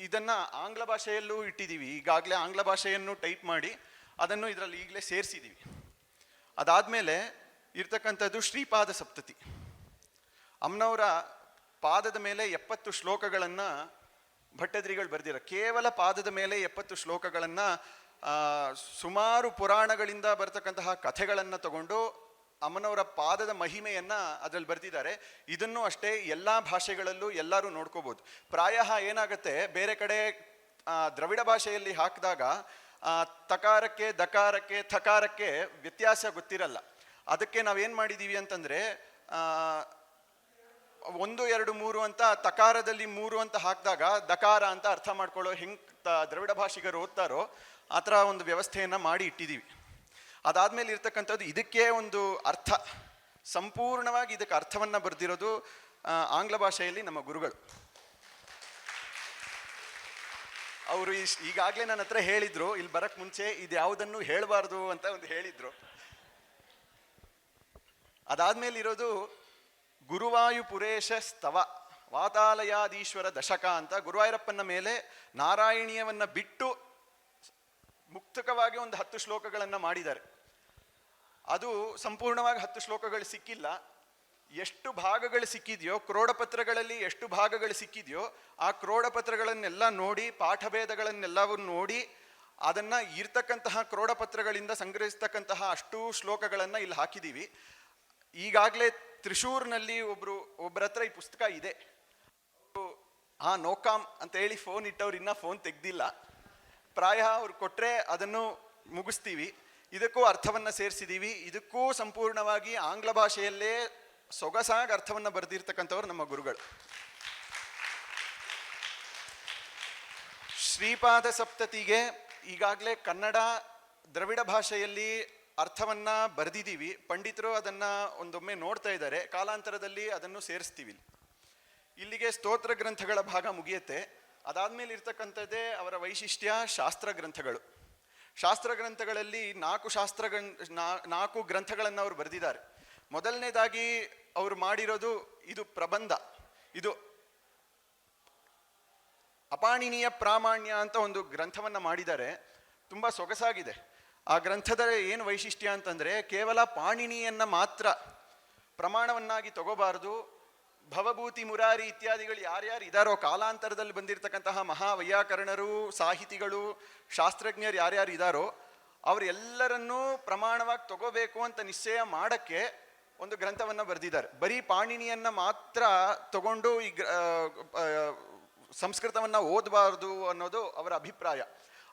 ಇದನ್ನ ಆಂಗ್ಲ ಭಾಷೆಯಲ್ಲೂ ಇಟ್ಟಿದ್ದೀವಿ. ಈಗಾಗಲೇ ಆಂಗ್ಲ ಭಾಷೆಯನ್ನು ಟೈಪ್ ಮಾಡಿ ಅದನ್ನು ಇದರಲ್ಲಿ ಈಗಲೇ ಸೇರಿಸಿದ್ದೀವಿ. ಅದಾದಮೇಲೆ ಇರ್ತಕ್ಕಂಥದ್ದು ಶ್ರೀಪಾದ ಸಪ್ತತಿ. ಅಮ್ಮನವರ ಪಾದದ ಮೇಲೆ 70 ಶ್ಲೋಕಗಳನ್ನು ಭಟ್ಟದ್ರಿಗಳು ಬರೆದಿರ. ಕೇವಲ ಪಾದದ ಮೇಲೆ 70 ಶ್ಲೋಕಗಳನ್ನು ಸುಮಾರು ಪುರಾಣಗಳಿಂದ ಬರ್ತಕ್ಕಂತಹ ಕಥೆಗಳನ್ನು ತಗೊಂಡು ಅಮ್ಮನವರ ಪಾದದ ಮಹಿಮೆಯನ್ನು ಅದರಲ್ಲಿ ಬರೆದಿದ್ದಾರೆ. ಇದನ್ನು ಅಷ್ಟೇ ಎಲ್ಲ ಭಾಷೆಗಳಲ್ಲೂ ಎಲ್ಲರೂ ನೋಡ್ಕೋಬೋದು. ಪ್ರಾಯ ಏನಾಗುತ್ತೆ, ಬೇರೆ ಕಡೆ ದ್ರವಿಡ ಭಾಷೆಯಲ್ಲಿ ಹಾಕಿದಾಗ ತಕಾರಕ್ಕೆ, ದಕಾರಕ್ಕೆ, ಥಕಾರಕ್ಕೆ ವ್ಯತ್ಯಾಸ ಗೊತ್ತಿರಲ್ಲ. ಅದಕ್ಕೆ ನಾವೇನು ಮಾಡಿದ್ದೀವಿ ಅಂತಂದರೆ 1, 2, 3 ಅಂತ ತಕಾರದಲ್ಲಿ 3 ಅಂತ ಹಾಕಿದಾಗ ದಕಾರ ಅಂತ ಅರ್ಥ ಮಾಡ್ಕೊಳ್ಳೋ ಹೆಂಗೆ ದ್ರವಿಡ ಭಾಷಿಗರು ಓದ್ತಾರೋ ಆ ಥರ ಒಂದು ವ್ಯವಸ್ಥೆಯನ್ನು ಮಾಡಿ ಇಟ್ಟಿದ್ದೀವಿ. ಅದಾದಮೇಲೆ ಇರ್ತಕ್ಕಂಥದ್ದು ಇದಕ್ಕೆ ಒಂದು ಅರ್ಥ, ಸಂಪೂರ್ಣವಾಗಿ ಇದಕ್ಕೆ ಅರ್ಥವನ್ನು ಬರೆದಿರೋದು ಆಂಗ್ಲ ಭಾಷೆಯಲ್ಲಿ ನಮ್ಮ ಗುರುಗಳು. ಅವರು ಈಗಾಗಲೇ ನನ್ನ ಹತ್ರ ಹೇಳಿದರು, ಇಲ್ಲಿ ಬರೋಕ್ಕೆ ಮುಂಚೆ ಇದು ಯಾವುದನ್ನು ಹೇಳಬಾರ್ದು ಅಂತ ಒಂದು ಹೇಳಿದರು. ಅದಾದಮೇಲೆ ಇರೋದು ಗುರುವಾಯುಪುರೇಶ ಸ್ತವ ವಾತಾಲಯಾದೀಶ್ವರ ದಶಕ ಅಂತ ಗುರುವಾಯೂರಪ್ಪನ ಮೇಲೆ ನಾರಾಯಣೀಯವನ್ನು ಬಿಟ್ಟು ಮುಕ್ತಕವಾಗಿ ಒಂದು 10 ಶ್ಲೋಕಗಳನ್ನು ಮಾಡಿದ್ದಾರೆ. ಅದು ಸಂಪೂರ್ಣವಾಗಿ 10 ಶ್ಲೋಕಗಳು ಸಿಕ್ಕಿಲ್ಲ. ಎಷ್ಟು ಭಾಗಗಳು ಸಿಕ್ಕಿದೆಯೋ, ಕ್ರೋಡಪತ್ರಗಳಲ್ಲಿ ಎಷ್ಟು ಭಾಗಗಳು ಸಿಕ್ಕಿದೆಯೋ ಆ ಕ್ರೋಡಪತ್ರಗಳನ್ನೆಲ್ಲ ನೋಡಿ, ಪಾಠಭೇದಗಳನ್ನೆಲ್ಲವನ್ನು ನೋಡಿ, ಅದನ್ನು ಇರ್ತಕ್ಕಂತಹ ಕ್ರೋಡಪತ್ರಗಳಿಂದ ಸಂಗ್ರಹಿಸ್ತಕ್ಕಂತಹ ಅಷ್ಟು ಶ್ಲೋಕಗಳನ್ನು ಇಲ್ಲಿ ಹಾಕಿದ್ದೀವಿ. ಈಗಾಗಲೇ ತ್ರಿಶೂರ್ನಲ್ಲಿ ಒಬ್ಬರ ಹತ್ರ ಈ ಪುಸ್ತಕ ಇದೆ. ನೋಕಾಮ್ ಅಂತ ಹೇಳಿ ಫೋನ್ ಇಟ್ಟವ್ರು ಇನ್ನೂ ಫೋನ್ ತೆಗ್ದಿಲ್ಲ. ಪ್ರಾಯ ಅವ್ರು ಕೊಟ್ಟರೆ ಅದನ್ನು ಮುಗಿಸ್ತೀವಿ. ಇದಕ್ಕೂ ಅರ್ಥವನ್ನು ಸೇರಿಸಿದ್ದೀವಿ. ಇದಕ್ಕೂ ಸಂಪೂರ್ಣವಾಗಿ ಆಂಗ್ಲ ಭಾಷೆಯಲ್ಲೇ ಸೊಗಸಾಗಿ ಅರ್ಥವನ್ನು ಬರೆದಿರ್ತಕ್ಕಂಥವ್ರು ನಮ್ಮ ಗುರುಗಳು. ಶ್ರೀಪಾದ ಸಪ್ತತಿಗೆ ಈಗಾಗಲೇ ಕನ್ನಡ ದ್ರವಿಡ ಭಾಷೆಯಲ್ಲಿ ಅರ್ಥವನ್ನ ಬರೆದಿದ್ದೀವಿ. ಪಂಡಿತರು ಅದನ್ನು ಒಂದೊಮ್ಮೆ ನೋಡ್ತಾ ಇದ್ದಾರೆ. ಕಾಲಾಂತರದಲ್ಲಿ ಅದನ್ನು ಸೇರಿಸ್ತೀವಿ. ಇಲ್ಲಿಗೆ ಸ್ತೋತ್ರ ಗ್ರಂಥಗಳ ಭಾಗ ಮುಗಿಯುತ್ತೆ. ಅದಾದಮೇಲೆ ಇರ್ತಕ್ಕಂಥದ್ದೇ ಅವರ ವೈಶಿಷ್ಟ್ಯ ಶಾಸ್ತ್ರ ಗ್ರಂಥಗಳು. ಶಾಸ್ತ್ರ ಗ್ರಂಥಗಳಲ್ಲಿ 4 ಗ್ರಂಥಗಳನ್ನು ಅವರು ಬರೆದಿದ್ದಾರೆ. ಮೊದಲನೇದಾಗಿ ಅವರು ಮಾಡಿರೋದು ಇದು ಪ್ರಬಂಧ. ಇದು ಅಪಾಣಿನೀಯ ಪ್ರಾಮಾಣ್ಯ ಅಂತ ಒಂದು ಗ್ರಂಥವನ್ನು ಮಾಡಿದ್ದಾರೆ. ತುಂಬ ಸೊಗಸಾಗಿದೆ. ಆ ಗ್ರಂಥದ ಏನು ವೈಶಿಷ್ಟ್ಯ ಅಂತಂದರೆ, ಕೇವಲ ಪಾಣಿನಿಯನ್ನು ಮಾತ್ರ ಪ್ರಮಾಣವನ್ನಾಗಿ ತಗೋಬಾರ್ದು. ಭವಭೂತಿ ಮುರಾರಿ ಇತ್ಯಾದಿಗಳು ಯಾರ್ಯಾರು ಇದ್ದಾರೋ, ಕಾಲಾಂತರದಲ್ಲಿ ಬಂದಿರತಕ್ಕಂತಹ ಮಹಾವೈಯಾಕರಣರು, ಸಾಹಿತಿಗಳು, ಶಾಸ್ತ್ರಜ್ಞರು ಯಾರ್ಯಾರು ಇದ್ದಾರೋ ಅವರೆಲ್ಲರನ್ನೂ ಪ್ರಮಾಣವಾಗಿ ತಗೋಬೇಕು ಅಂತ ನಿಶ್ಚಯ ಮಾಡೋಕ್ಕೆ ಒಂದು ಗ್ರಂಥವನ್ನು ಬರೆದಿದ್ದಾರೆ. ಬರೀ ಪಾಣಿನಿಯನ್ನು ಮಾತ್ರ ತಗೊಂಡು ಈ ಸಂಸ್ಕೃತವನ್ನು ಓದಬಾರ್ದು ಅನ್ನೋದು ಅವರ ಅಭಿಪ್ರಾಯ.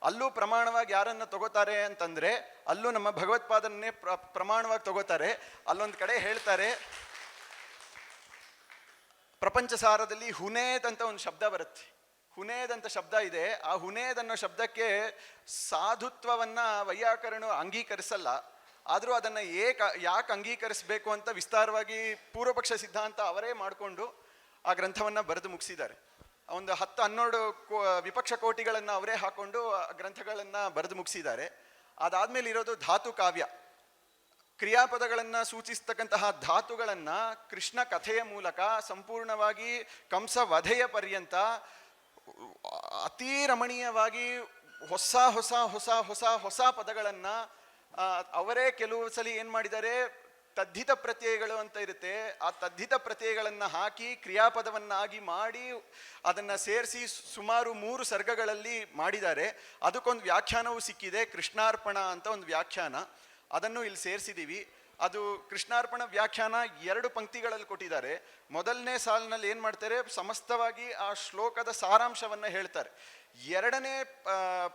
ಅಲ್ಲೂ ಪ್ರಮಾಣವಾಗಿ ಯಾರನ್ನು ತಗೋತಾರೆ ಅಂತಂದರೆ, ಅಲ್ಲೂ ನಮ್ಮ ಭಗವತ್ಪಾದನ್ನೇ ಪ್ರಮಾಣವಾಗಿ ತಗೋತಾರೆ. ಅಲ್ಲೊಂದು ಕಡೆ ಹೇಳ್ತಾರೆ, ಪ್ರಪಂಚ ಸಾರದಲ್ಲಿ ಹುನೇದ್ ಅಂತ ಒಂದು ಶಬ್ದ ಬರುತ್ತೆ. ಹುನೇದ್ ಅಂತ ಶಬ್ದ ಇದೆ. ಆ ಹುನೇದ್ ಅನ್ನೋ ಶಬ್ದಕ್ಕೆ ಸಾಧುತ್ವವನ್ನ ವೈಯಾಕರಣ ಅಂಗೀಕರಿಸಲ್ಲ. ಆದರೂ ಅದನ್ನು ಯಾಕೆ ಅಂಗೀಕರಿಸಬೇಕು ಅಂತ ವಿಸ್ತಾರವಾಗಿ ಪೂರ್ವಪಕ್ಷ ಸಿದ್ಧಾಂತ ಅವರೇ ಮಾಡಿಕೊಂಡು ಆ ಗ್ರಂಥವನ್ನು ಬರೆದು ಮುಗಿಸಿದ್ದಾರೆ. ಒಂದು 10-12 ವಿಪಕ್ಷ ಕೋಟಿಗಳನ್ನು ಅವರೇ ಹಾಕೊಂಡು ಗ್ರಂಥಗಳನ್ನು ಬರೆದು ಮುಗಿಸಿದ್ದಾರೆ. ಅದಾದಮೇಲೆ ಇರೋದು ಧಾತು ಕಾವ್ಯ. ಕ್ರಿಯಾಪದಗಳನ್ನು ಸೂಚಿಸ್ತಕ್ಕಂತಹ ಧಾತುಗಳನ್ನು ಕೃಷ್ಣ ಕಥೆಯ ಮೂಲಕ ಸಂಪೂರ್ಣವಾಗಿ ಕಂಸ ವಧೆಯ ಪರ್ಯಂತ ಅತೀ ರಮಣೀಯವಾಗಿ ಹೊಸ ಹೊಸ ಹೊಸ ಹೊಸ ಹೊಸ ಪದಗಳನ್ನು ಅವರೇ ಕೆಲವು ಸಲ ಏನು ಮಾಡಿದ್ದಾರೆ, ತದ್ಧಿತ ಪ್ರತ್ಯಯಗಳು ಅಂತ ಇರುತ್ತೆ. ಆ ತದ್ಧಿತ ಪ್ರತ್ಯಯಗಳನ್ನು ಹಾಕಿ ಕ್ರಿಯಾಪದವನ್ನಾಗಿ ಮಾಡಿ ಅದನ್ನು ಸೇರಿಸಿ ಸುಮಾರು 3 ಸರ್ಗಗಳಲ್ಲಿ ಮಾಡಿದ್ದಾರೆ. ಅದಕ್ಕೊಂದು ವ್ಯಾಖ್ಯಾನವೂ ಸಿಕ್ಕಿದೆ, ಕೃಷ್ಣಾರ್ಪಣ ಅಂತ ಒಂದು ವ್ಯಾಖ್ಯಾನ. ಅದನ್ನು ಇಲ್ಲಿ ಸೇರಿಸಿದ್ದೀವಿ. ಅದು ಕೃಷ್ಣಾರ್ಪಣ ವ್ಯಾಖ್ಯಾನ 2 ಪಂಕ್ತಿಗಳಲ್ಲಿ ಕೊಟ್ಟಿದ್ದಾರೆ. ಮೊದಲನೇ ಸಾಲಿನಲ್ಲಿ ಏನು ಮಾಡ್ತಾರೆ, ಸಮಸ್ತವಾಗಿ ಆ ಶ್ಲೋಕದ ಸಾರಾಂಶವನ್ನು ಹೇಳ್ತಾರೆ. 2ನೇ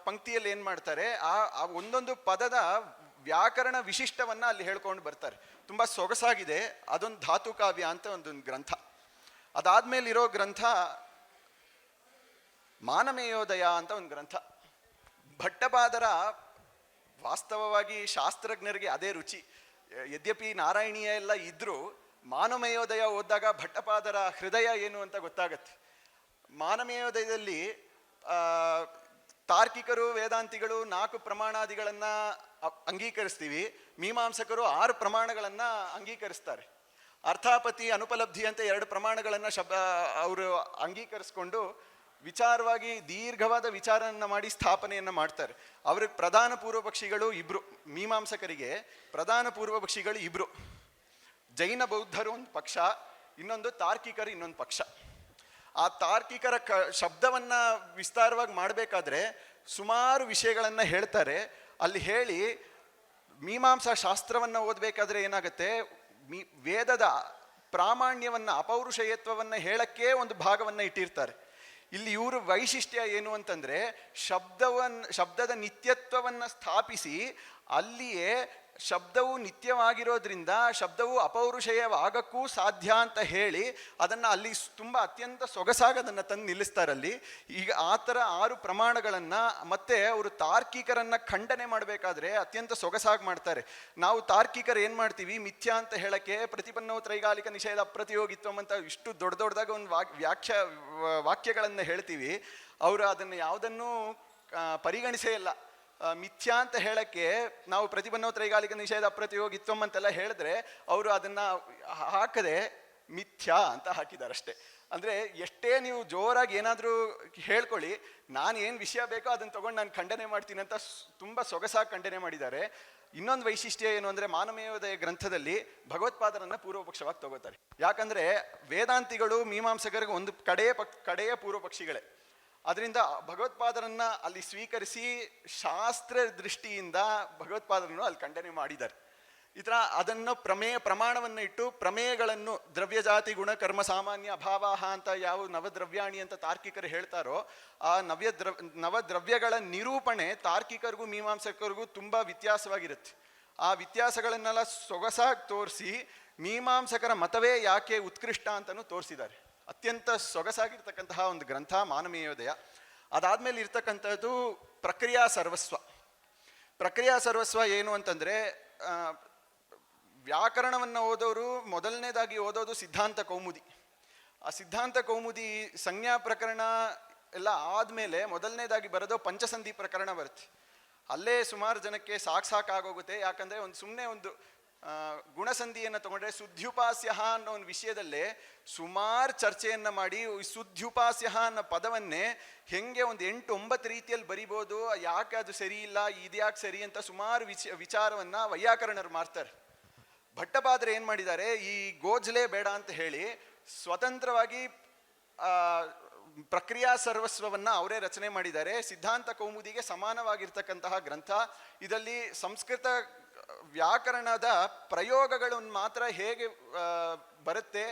ಪಂಕ್ತಿಯಲ್ಲಿ ಏನು ಮಾಡ್ತಾರೆ, ಆ ಒಂದೊಂದು ಪದದ ವ್ಯಾಕರಣ ವಿಶಿಷ್ಟವನ್ನು ಅಲ್ಲಿ ಹೇಳ್ಕೊಂಡು ಬರ್ತಾರೆ. ತುಂಬ ಸೊಗಸಾಗಿದೆ. ಅದೊಂದು ಧಾತು ಕಾವ್ಯ ಅಂತ ಒಂದೊಂದು ಗ್ರಂಥ. ಅದಾದ್ಮೇಲೆ ಇರೋ ಗ್ರಂಥ ಮಾನಮೇಯೋದಯ ಅಂತ ಒಂದು ಗ್ರಂಥ. ಭಟ್ಟಪಾದರ ವಾಸ್ತವವಾಗಿ ಶಾಸ್ತ್ರಜ್ಞರಿಗೆ ಅದೇ ರುಚಿ. ಯದ್ಯಪಿ ನಾರಾಯಣೀಯ ಎಲ್ಲ ಇದ್ರೂ ಮಾನಮೇಯೋದಯ ಓದಿದಾಗ ಭಟ್ಟಪಾದರ ಹೃದಯ ಏನು ಅಂತ ಗೊತ್ತಾಗತ್ತೆ. ಮಾನಮೇಯೋದಯದಲ್ಲಿ ತಾರ್ಕಿಕರು ವೇದಾಂತಿಗಳು 4 ಪ್ರಮಾಣಾದಿಗಳನ್ನು ಅಂಗೀಕರಿಸ್ತೀವಿ. ಮೀಮಾಂಸಕರು 6 ಪ್ರಮಾಣಗಳನ್ನು ಅಂಗೀಕರಿಸ್ತಾರೆ. ಅರ್ಥಾಪತಿ ಅನುಪಲಬ್ಧಿ ಅಂತ 2 ಪ್ರಮಾಣಗಳನ್ನು ಅವರು ಅಂಗೀಕರಿಸ್ಕೊಂಡು ವಿಚಾರವಾಗಿ ದೀರ್ಘವಾದ ವಿಚಾರವನ್ನು ಮಾಡಿ ಸ್ಥಾಪನೆಯನ್ನು ಮಾಡ್ತಾರೆ. ಅವ್ರಿಗೆ ಪ್ರಧಾನ ಪೂರ್ವಪಕ್ಷಿಗಳು 2. ಮೀಮಾಂಸಕರಿಗೆ ಪ್ರಧಾನ ಪೂರ್ವಪಕ್ಷಿಗಳು 2. ಜೈನ ಬೌದ್ಧರು ಒಂದು ಪಕ್ಷ, ಇನ್ನೊಂದು ತಾರ್ಕಿಕರು ಇನ್ನೊಂದು ಪಕ್ಷ. ಆ ತಾರ್ಕಿಕರ ಶಬ್ದವನ್ನು ವಿಸ್ತಾರವಾಗಿ ಮಾಡಬೇಕಾದ್ರೆ ಸುಮಾರು ವಿಷಯಗಳನ್ನು ಹೇಳ್ತಾರೆ. ಅಲ್ಲಿ ಹೇಳಿ ಮೀಮಾಂಸಾ ಶಾಸ್ತ್ರವನ್ನು ಓದಬೇಕಾದ್ರೆ ಏನಾಗುತ್ತೆ, ವೇದದ ಪ್ರಾಮಾಣ್ಯವನ್ನು ಅಪೌರುಷಯತ್ವವನ್ನು ಹೇಳಕ್ಕೆ ಒಂದು ಭಾಗವನ್ನು ಇಟ್ಟಿರ್ತಾರೆ. ಇಲ್ಲಿ ಇವರು ವೈಶಿಷ್ಟ್ಯ ಏನು ಅಂತಂದರೆ, ಶಬ್ದದ ನಿತ್ಯತ್ವವನ್ನು ಸ್ಥಾಪಿಸಿ ಅಲ್ಲಿಯೇ ಶಬ್ದವು ನಿತ್ಯವಾಗಿರೋದ್ರಿಂದ ಶಬ್ದವು ಅಪೌರುಷಯವಾಗಕ್ಕೂ ಸಾಧ್ಯ ಅಂತ ಹೇಳಿ ಅದನ್ನು ಅಲ್ಲಿ ತುಂಬ ಅತ್ಯಂತ ಸೊಗಸಾಗಿ ಅದನ್ನು ತಂದು ನಿಲ್ಲಿಸ್ತಾರಲ್ಲಿ. ಈಗ ಆ ಥರ 6 ಪ್ರಮಾಣಗಳನ್ನು ಮತ್ತೆ ಅವರು ತಾರ್ಕಿಕರನ್ನು ಖಂಡನೆ ಮಾಡಬೇಕಾದ್ರೆ ಅತ್ಯಂತ ಸೊಗಸಾಗಿ ಮಾಡ್ತಾರೆ. ನಾವು ತಾರ್ಕಿಕರು ಏನು ಮಾಡ್ತೀವಿ, ಮಿಥ್ಯಾ ಅಂತ ಹೇಳಕ್ಕೆ ಪ್ರತಿಪನ್ನೋ ತ್ರೈಗಾಲಿಕ ನಿಷೇಧ ಅಪ್ರತಿಯೋಗಿತ್ವಂ ಅಂತ ಇಷ್ಟು ದೊಡ್ಡದಾಗಿ ಒಂದು ವಾಕ್ಯಗಳನ್ನು ಹೇಳ್ತೀವಿ. ಅವರು ಅದನ್ನು ಯಾವುದನ್ನೂ ಪರಿಗಣಿಸೇ ಇಲ್ಲ. ಮಿಥ್ಯಾ ಅಂತ ಹೇಳಕ್ಕೆ ನಾವು ಪ್ರತಿಪನ್ನೋ ತ್ರೈಗಾಲಿಕ ನಿಷೇಧ ಅಪ್ರತಿಯೋಗಿತ್ವಂ ಅಂತೆಲ್ಲ ಹೇಳಿದ್ರೆ ಅವರು ಅದನ್ನು ಹಾಕದೆ ಮಿಥ್ಯಾ ಅಂತ ಹಾಕಿದ್ದಾರೆ ಅಷ್ಟೇ. ಅಂದರೆ ಎಷ್ಟೇ ನೀವು ಜೋರಾಗಿ ಏನಾದರೂ ಹೇಳ್ಕೊಳ್ಳಿ, ನಾನು ಏನು ವಿಷಯ ಬೇಕೋ ಅದನ್ನು ತೊಗೊಂಡು ನಾನು ಖಂಡನೆ ಮಾಡ್ತೀನಿ ಅಂತ ತುಂಬ ಸೊಗಸಾಗಿ ಖಂಡನೆ ಮಾಡಿದ್ದಾರೆ. ಇನ್ನೊಂದು ವೈಶಿಷ್ಟ್ಯ ಏನು ಅಂದರೆ, ಮಾನಮೇಯೋದಯ ಗ್ರಂಥದಲ್ಲಿ ಭಗವತ್ಪಾದರನ್ನು ಪೂರ್ವಪಕ್ಷವಾಗಿ ತಗೋತಾರೆ. ಯಾಕಂದರೆ ವೇದಾಂತಿಗಳು ಮೀಮಾಂಸಕರಿಗೆ ಒಂದು ಕಡೆಯ ಪೂರ್ವಪಕ್ಷಿಗಳೇ. ಅದರಿಂದ ಭಗವತ್ಪಾದರನ್ನು ಅಲ್ಲಿ ಸ್ವೀಕರಿಸಿ ಶಾಸ್ತ್ರ ದೃಷ್ಟಿಯಿಂದ ಭಗವತ್ಪಾದರನ್ನು ಅಲ್ಲಿ ಖಂಡನೆ ಮಾಡಿದ್ದಾರೆ. ಈ ಥರ ಅದನ್ನು ಪ್ರಮಾಣವನ್ನು ಇಟ್ಟು ಪ್ರಮೇಯಗಳನ್ನು ದ್ರವ್ಯಜಾತಿ ಗುಣ ಕರ್ಮ ಸಾಮಾನ್ಯ ಅಭಾವಾಹ ಅಂತ ಯಾವ ನವದ್ರವ್ಯಾಣಿ ಅಂತ ತಾರ್ಕಿಕರು ಹೇಳ್ತಾರೋ ಆ ನವದ್ರವ್ಯಗಳ ನಿರೂಪಣೆ ತಾರ್ಕಿಕರಿಗೂ ಮೀಮಾಂಸಕರಿಗೂ ತುಂಬ ವ್ಯತ್ಯಾಸವಾಗಿರುತ್ತೆ. ಆ ವ್ಯತ್ಯಾಸಗಳನ್ನೆಲ್ಲ ಸೊಗಸಾಗಿ ತೋರಿಸಿ ಮೀಮಾಂಸಕರ ಮತವೇ ಯಾಕೆ ಉತ್ಕೃಷ್ಟ ಅಂತಲೂ ತೋರಿಸಿದ್ದಾರೆ. ಅತ್ಯಂತ ಸೊಗಸಾಗಿರ್ತಕ್ಕಂತಹ ಒಂದು ಗ್ರಂಥ ಮಾನವೀಯೋದಯ. ಅದಾದಮೇಲೆ ಇರ್ತಕ್ಕಂಥದ್ದು ಪ್ರಕ್ರಿಯಾ ಸರ್ವಸ್ವ. ಪ್ರಕ್ರಿಯಾ ಸರ್ವಸ್ವ ಏನು ಅಂತಂದರೆ, ವ್ಯಾಕರಣವನ್ನು ಓದೋರು ಮೊದಲನೇದಾಗಿ ಓದೋದು ಸಿದ್ಧಾಂತ ಕೌಮುದಿ. ಆ ಸಿದ್ಧಾಂತ ಕೌಮುದಿ ಸಂಜ್ಞಾ ಪ್ರಕರಣ ಎಲ್ಲ ಆದಮೇಲೆ ಮೊದಲನೇದಾಗಿ ಬರೋದು ಪಂಚಸಂಧಿ ಪ್ರಕರಣ ಬರುತ್ತೆ. ಅಲ್ಲೇ ಸುಮಾರು ಜನಕ್ಕೆ ಸಾಕಾಗೋಗುತ್ತೆ. ಯಾಕಂದರೆ ಸುಮ್ಮನೆ ಒಂದು ಗುಣಸಂಧಿಯನ್ನು ತಗೊಂಡ್ರೆ ಸುದ್ಯುಪಾಸ್ಯ ಅನ್ನೋ ಒಂದು ವಿಷಯದಲ್ಲೇ ಸುಮಾರು ಚರ್ಚೆಯನ್ನು ಮಾಡಿ ಸುದ್ಯುಪಾಸ್ಯ ಅನ್ನೋ ಪದವನ್ನೇ ಹೆಂಗೆ ಒಂದು 8-9 ರೀತಿಯಲ್ಲಿ ಬರಿಬೋದು, ಯಾಕೆ ಅದು ಸರಿ ಇಲ್ಲ, ಇದ್ಯಾಕೆ ಸರಿ ಅಂತ ಸುಮಾರು ವಿಚಾರವನ್ನು ವೈಯಾಕರಣರು ಮಾಡ್ತಾರೆ. ಭಟ್ಟಪಾದ್ರೆ ಏನು ಮಾಡಿದ್ದಾರೆ, ಈ ಗೋಜಲೆ ಬೇಡ ಅಂತ ಹೇಳಿ ಸ್ವತಂತ್ರವಾಗಿ ಪ್ರಕ್ರಿಯಾ ಸರ್ವಸ್ವವನ್ನು ಅವರೇ ರಚನೆ ಮಾಡಿದ್ದಾರೆ. ಸಿದ್ಧಾಂತ ಕೌಮುದಿಗೆ ಸಮಾನವಾಗಿರ್ತಕ್ಕಂತಹ ಗ್ರಂಥ. ಇದರಲ್ಲಿ ಸಂಸ್ಕೃತ ವ್ಯಾಕರಣದ ಪ್ರಯೋಗಗಳನ್ನು ಮಾತ್ರ ಹೇಗೆ ಬರುತ್ತೆ,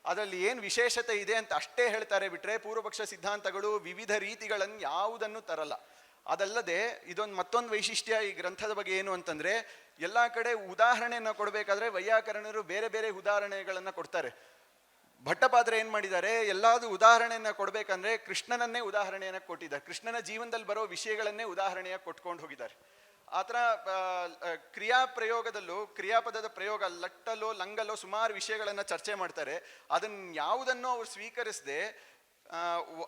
ಅದರಲ್ಲಿ ಏನು ವಿಶೇಷತೆ ಇದೆ ಅಂತ ಅಷ್ಟೇ ಹೇಳ್ತಾರೆ ಬಿಟ್ಟರೆ ಪೂರ್ವಪಕ್ಷ ಸಿದ್ಧಾಂತಗಳು ವಿವಿಧ ರೀತಿಗಳನ್ನು ಯಾವುದನ್ನು ತರಲ್ಲ. ಅದಲ್ಲದೆ ಮತ್ತೊಂದು ವೈಶಿಷ್ಟ್ಯ ಈ ಗ್ರಂಥದ ಬಗ್ಗೆ ಏನು ಅಂತಂದರೆ, ಎಲ್ಲ ಕಡೆ ಉದಾಹರಣೆಯನ್ನು ಕೊಡಬೇಕಾದ್ರೆ ವೈಯಾಕರಣರು ಬೇರೆ ಬೇರೆ ಉದಾಹರಣೆಗಳನ್ನು ಕೊಡ್ತಾರೆ. ಭಟ್ಟಪಾದ್ರೆ ಏನು ಮಾಡಿದ್ದಾರೆ, ಎಲ್ಲಾದು ಉದಾಹರಣೆಯನ್ನು ಕೊಡಬೇಕಂದ್ರೆ ಕೃಷ್ಣನನ್ನೇ ಉದಾಹರಣೆಯನ್ನು ಕೊಟ್ಟಿದ್ದಾರೆ. ಕೃಷ್ಣನ ಜೀವನದಲ್ಲಿ ಬರೋ ವಿಷಯಗಳನ್ನೇ ಉದಾಹರಣೆಯಾಗಿ ಕೊಟ್ಕೊಂಡು ಹೋಗಿದ್ದಾರೆ. ಆ ಥರ ಕ್ರಿಯಾಪ್ರಯೋಗದಲ್ಲೂ ಕ್ರಿಯಾಪದದ ಪ್ರಯೋಗ ಲಟ್ಟಲೋ ಲಂಗಲೋ ಸುಮಾರು ವಿಷಯಗಳನ್ನು ಚರ್ಚೆ ಮಾಡ್ತಾರೆ. ಅದನ್ನು ಯಾವುದನ್ನು ಅವ್ರು ಸ್ವೀಕರಿಸದೆ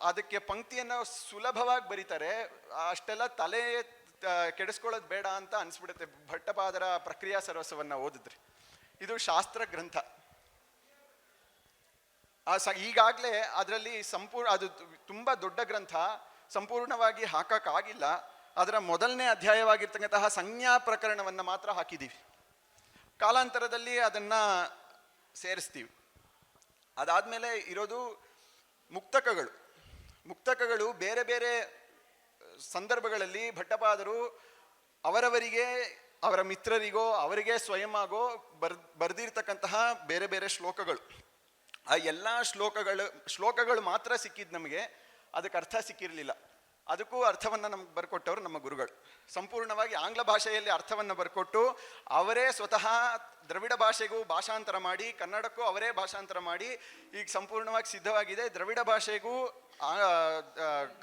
ಅದಕ್ಕೆ ಪಂಕ್ತಿಯನ್ನು ಸುಲಭವಾಗಿ ಬರೀತಾರೆ. ಅಷ್ಟೆಲ್ಲ ತಲೆ ಕೆಡಿಸ್ಕೊಳ್ಳೋದು ಬೇಡ ಅಂತ ಅನಿಸ್ಬಿಡುತ್ತೆ ಭಟ್ಟಪಾದರ ಪ್ರಕ್ರಿಯಾ ಸರ್ವಸ್ವವನ್ನು ಓದಿದ್ರೆ. ಇದು ಶಾಸ್ತ್ರ ಗ್ರಂಥ. ಈಗಾಗಲೇ ಅದರಲ್ಲಿ ಅದು ತುಂಬ ದೊಡ್ಡ ಗ್ರಂಥ, ಸಂಪೂರ್ಣವಾಗಿ ಹಾಕೋಕ್ಕಾಗಿಲ್ಲ. ಅದರ ಮೊದಲನೇ ಅಧ್ಯಾಯವಾಗಿರ್ತಕ್ಕಂತಹ ಸಂಜ್ಞಾ ಪ್ರಕರಣವನ್ನು ಮಾತ್ರ ಹಾಕಿದ್ದೀವಿ. ಕಾಲಾಂತರದಲ್ಲಿ ಅದನ್ನು ಸೇರಿಸ್ತೀವಿ. ಅದಾದಮೇಲೆ ಇರೋದು ಮುಕ್ತಕಗಳು. ಮುಕ್ತಕಗಳು ಬೇರೆ ಬೇರೆ ಸಂದರ್ಭಗಳಲ್ಲಿ ಭಟ್ಟಪಾದರು ಅವರವರಿಗೆ, ಅವರ ಮಿತ್ರರಿಗೋ ಅವರಿಗೆ ಸ್ವಯಂ ಆಗೋ ಬರೆದಿರ್ತಕ್ಕಂತಹ ಬೇರೆ ಬೇರೆ ಶ್ಲೋಕಗಳು. ಆ ಎಲ್ಲ ಶ್ಲೋಕಗಳು ಮಾತ್ರ ಸಿಕ್ಕಿದ್ದು ನಮಗೆ, ಅದಕ್ಕೆ ಅರ್ಥ ಸಿಕ್ಕಿರಲಿಲ್ಲ. ಅದಕ್ಕೂ ಅರ್ಥವನ್ನು ನಮ್ಗೆ ಬರ್ಕೊಟ್ಟವರು ನಮ್ಮ ಗುರುಗಳು. ಸಂಪೂರ್ಣವಾಗಿ ಆಂಗ್ಲ ಭಾಷೆಯಲ್ಲಿ ಅರ್ಥವನ್ನು ಬರ್ಕೊಟ್ಟು ಅವರೇ ಸ್ವತಃ ದ್ರವಿಡ ಭಾಷೆಗೂ ಭಾಷಾಂತರ ಮಾಡಿ, ಕನ್ನಡಕ್ಕೂ ಅವರೇ ಭಾಷಾಂತರ ಮಾಡಿ ಈಗ ಸಂಪೂರ್ಣವಾಗಿ ಸಿದ್ಧವಾಗಿದೆ. ದ್ರವಿಡ ಭಾಷೆಗೂ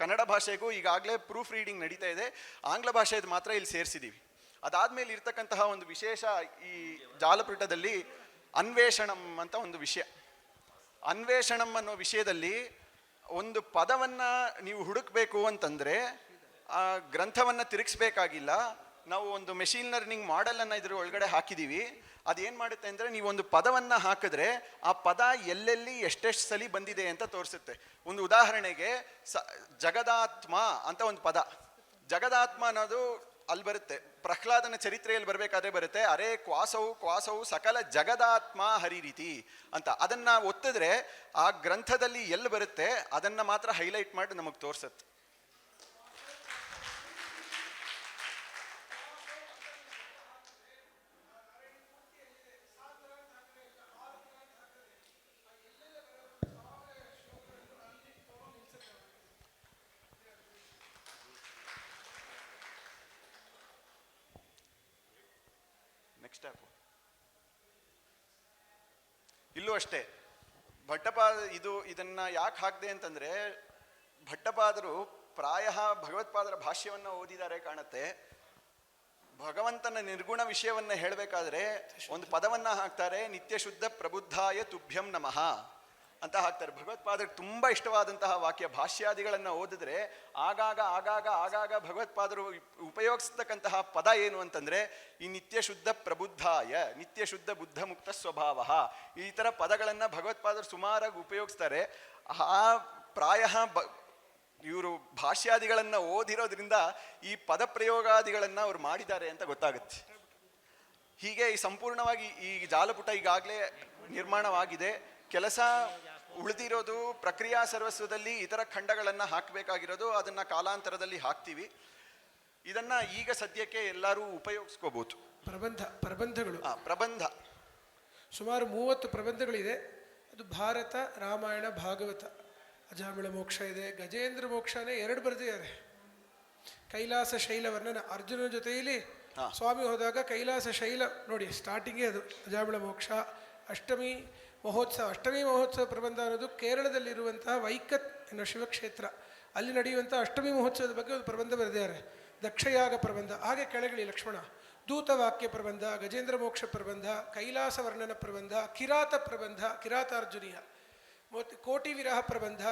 ಕನ್ನಡ ಭಾಷೆಗೂ ಈಗಾಗಲೇ ಪ್ರೂಫ್ ರೀಡಿಂಗ್ ನಡೀತಾ ಇದೆ. ಆಂಗ್ಲ ಭಾಷೆದು ಮಾತ್ರ ಇಲ್ಲಿ ಸೇರಿಸಿದ್ದೀವಿ. ಅದಾದಮೇಲೆ ಇರ್ತಕ್ಕಂತಹ ಒಂದು ವಿಶೇಷ ಈ ಜಾಲಪುಟದಲ್ಲಿ ಅನ್ವೇಷಣಂ ಅಂತ ಒಂದು ವಿಷಯ. ಅನ್ವೇಷಣಂ ಅನ್ನೋ ವಿಷಯದಲ್ಲಿ ಒಂದು ಪದವನ್ನು ನೀವು ಹುಡುಕಬೇಕು ಅಂತಂದರೆ ಆ ಗ್ರಂಥವನ್ನು ತಿರುಗಿಸ್ಬೇಕಾಗಿಲ್ಲ. ನಾವು ಒಂದು ಮೆಷಿನ್ ಲರ್ನಿಂಗ್ ಮಾಡೆಲನ್ನು ಇದ್ರ ಒಳಗಡೆ ಹಾಕಿದ್ದೀವಿ. ಅದೇನು ಮಾಡುತ್ತೆ ಅಂದರೆ, ನೀವು ಒಂದು ಪದವನ್ನು ಹಾಕಿದ್ರೆ ಆ ಪದ ಎಲ್ಲೆಲ್ಲಿ ಎಷ್ಟೆಷ್ಟು ಸಲ ಬಂದಿದೆ ಅಂತ ತೋರಿಸುತ್ತೆ. ಒಂದು ಉದಾಹರಣೆಗೆ ಜಗದಾತ್ಮ ಅಂತ ಒಂದು ಪದ. ಜಗದಾತ್ಮ ಅನ್ನೋದು ಅಲ್ಲಿ ಬರುತ್ತೆ, ಪ್ರಹ್ಲಾದನ ಚರಿತ್ರೆಯಲ್ಲಿ ಬರಬೇಕಾದ್ರೆ ಬರುತ್ತೆ, ಅರೆ ಕ್ವಾಸವು ಸಕಲ ಜಗದಾತ್ಮ ಹರಿರೀತಿ ಅಂತ. ಅದನ್ನು ಒತ್ತಿದ್ರೆ ಆ ಗ್ರಂಥದಲ್ಲಿ ಎಲ್ಲಿ ಬರುತ್ತೆ ಅದನ್ನು ಮಾತ್ರ ಹೈಲೈಟ್ ಮಾಡಿ ನಮಗೆ ತೋರಿಸುತ್ತೆ. ನೆಕ್ಸ್ಟ್ ಸ್ಟೆಪ್ ಇಲ್ಲೂ ಅಷ್ಟೇ. ಇದನ್ನ ಯಾಕೆ ಹಾಕಿದೆ ಅಂತಂದ್ರೆ, ಭಟ್ಟಪಾದರು ಪ್ರಾಯ ಭಗವತ್ಪಾದರ ಭಾಷ್ಯವನ್ನು ಓದಿದ್ದಾರೆ ಕಾಣುತ್ತೆ. ಭಗವಂತನ ನಿರ್ಗುಣ ವಿಷಯವನ್ನು ಹೇಳಬೇಕಾದ್ರೆ ಒಂದು ಪದವನ್ನು ಹಾಕ್ತಾರೆ, ನಿತ್ಯ ಶುದ್ಧ ಪ್ರಬುದ್ಧಾಯ ತುಭ್ಯಂ ನಮಃ ಅಂತ ಹಾಕ್ತಾರೆ. ಭಗವತ್ಪಾದರಿಗೆ ತುಂಬ ಇಷ್ಟವಾದಂತಹ ವಾಕ್ಯ. ಭಾಷ್ಯಾದಿಗಳನ್ನು ಓದಿದ್ರೆ ಆಗಾಗ ಭಗವತ್ಪಾದರು ಉಪಯೋಗಿಸ್ತಕ್ಕಂತಹ ಪದ ಏನು ಅಂತಂದರೆ, ಈ ನಿತ್ಯ ಶುದ್ಧ ಪ್ರಬುದ್ಧಾಯ, ನಿತ್ಯ ಶುದ್ಧ ಬುದ್ಧ ಮುಕ್ತ ಸ್ವಭಾವ, ಈ ಥರ ಪದಗಳನ್ನು ಭಗವತ್ಪಾದರು ಸುಮಾರಾಗಿ ಉಪಯೋಗಿಸ್ತಾರೆ. ಪ್ರಾಯ ಇವರು ಭಾಷ್ಯಾದಿಗಳನ್ನು ಓದಿರೋದ್ರಿಂದ ಈ ಪದ ಪ್ರಯೋಗಾದಿಗಳನ್ನು ಅವ್ರು ಮಾಡಿದ್ದಾರೆ ಅಂತ ಗೊತ್ತಾಗುತ್ತೆ. ಹೀಗೆ ಈ ಸಂಪೂರ್ಣವಾಗಿ ಈ ಜಾಲಪುಟ ಈಗಾಗಲೇ ನಿರ್ಮಾಣವಾಗಿದೆ. ಕೆಲಸ ಉಳಿದಿರೋದು ಪ್ರಕ್ರಿಯಾ ಸರ್ವಸ್ವದಲ್ಲಿ ಇತರ ಖಂಡಗಳನ್ನು ಹಾಕಬೇಕಾಗಿರೋದು, ಅದನ್ನು ಕಾಲಾಂತರದಲ್ಲಿ ಹಾಕ್ತೀವಿ. ಇದನ್ನು ಈಗ ಸದ್ಯಕ್ಕೆ ಎಲ್ಲರೂ ಉಪಯೋಗಿಸ್ಕೋಬೋದು. ಪ್ರಬಂಧಗಳು ಪ್ರಬಂಧ ಸುಮಾರು 30 ಪ್ರಬಂಧಗಳಿದೆ. ಅದು ಭಾರತ, ರಾಮಾಯಣ, ಭಾಗವತ. ಅಜಾಮಿಳ ಮೋಕ್ಷ ಇದೆ, ಗಜೇಂದ್ರ ಮೋಕ್ಷನೇ 2 ಬರೆದಿದ್ದಾರೆ. ಕೈಲಾಸ ಶೈಲ ವರ್ಣನ, ಅರ್ಜುನನ ಜೊತೆಯಲ್ಲಿ ಸ್ವಾಮಿ ಹೋದಾಗ ಕೈಲಾಸ ಶೈಲ ನೋಡಿ, ಸ್ಟಾರ್ಟಿಂಗೇ ಅದು ಅಜಾಮಿಳ ಮೋಕ್ಷ. ಅಷ್ಟಮಿ ಮಹೋತ್ಸವ ಪ್ರಬಂಧ ಅನ್ನೋದು ಕೇರಳದಲ್ಲಿರುವಂತಹ ವೈಕತ್ ಎನ್ನುವ ಶಿವಕ್ಷೇತ್ರ, ಅಲ್ಲಿ ನಡೆಯುವಂಥ ಅಷ್ಟಮಿ ಮಹೋತ್ಸವದ ಬಗ್ಗೆ ಒಂದು ಪ್ರಬಂಧ ಬರೆದಿದ್ದಾರೆ. ದಕ್ಷಯಾಗ ಪ್ರಬಂಧ, ಹಾಗೆ ಕೆಳಗಳಿ ಲಕ್ಷ್ಮಣ. ದೂತವಾಕ್ಯ ಪ್ರಬಂಧ, ಗಜೇಂದ್ರ ಮೋಕ್ಷ ಪ್ರಬಂಧ, ಕೈಲಾಸ ವರ್ಣನ ಪ್ರಬಂಧ, ಕಿರಾತ ಪ್ರಬಂಧ, ಕಿರಾತಾರ್ಜುನೀಯ, ಮತ್ತು ಕೋಟಿ ವಿರಹ ಪ್ರಬಂಧ,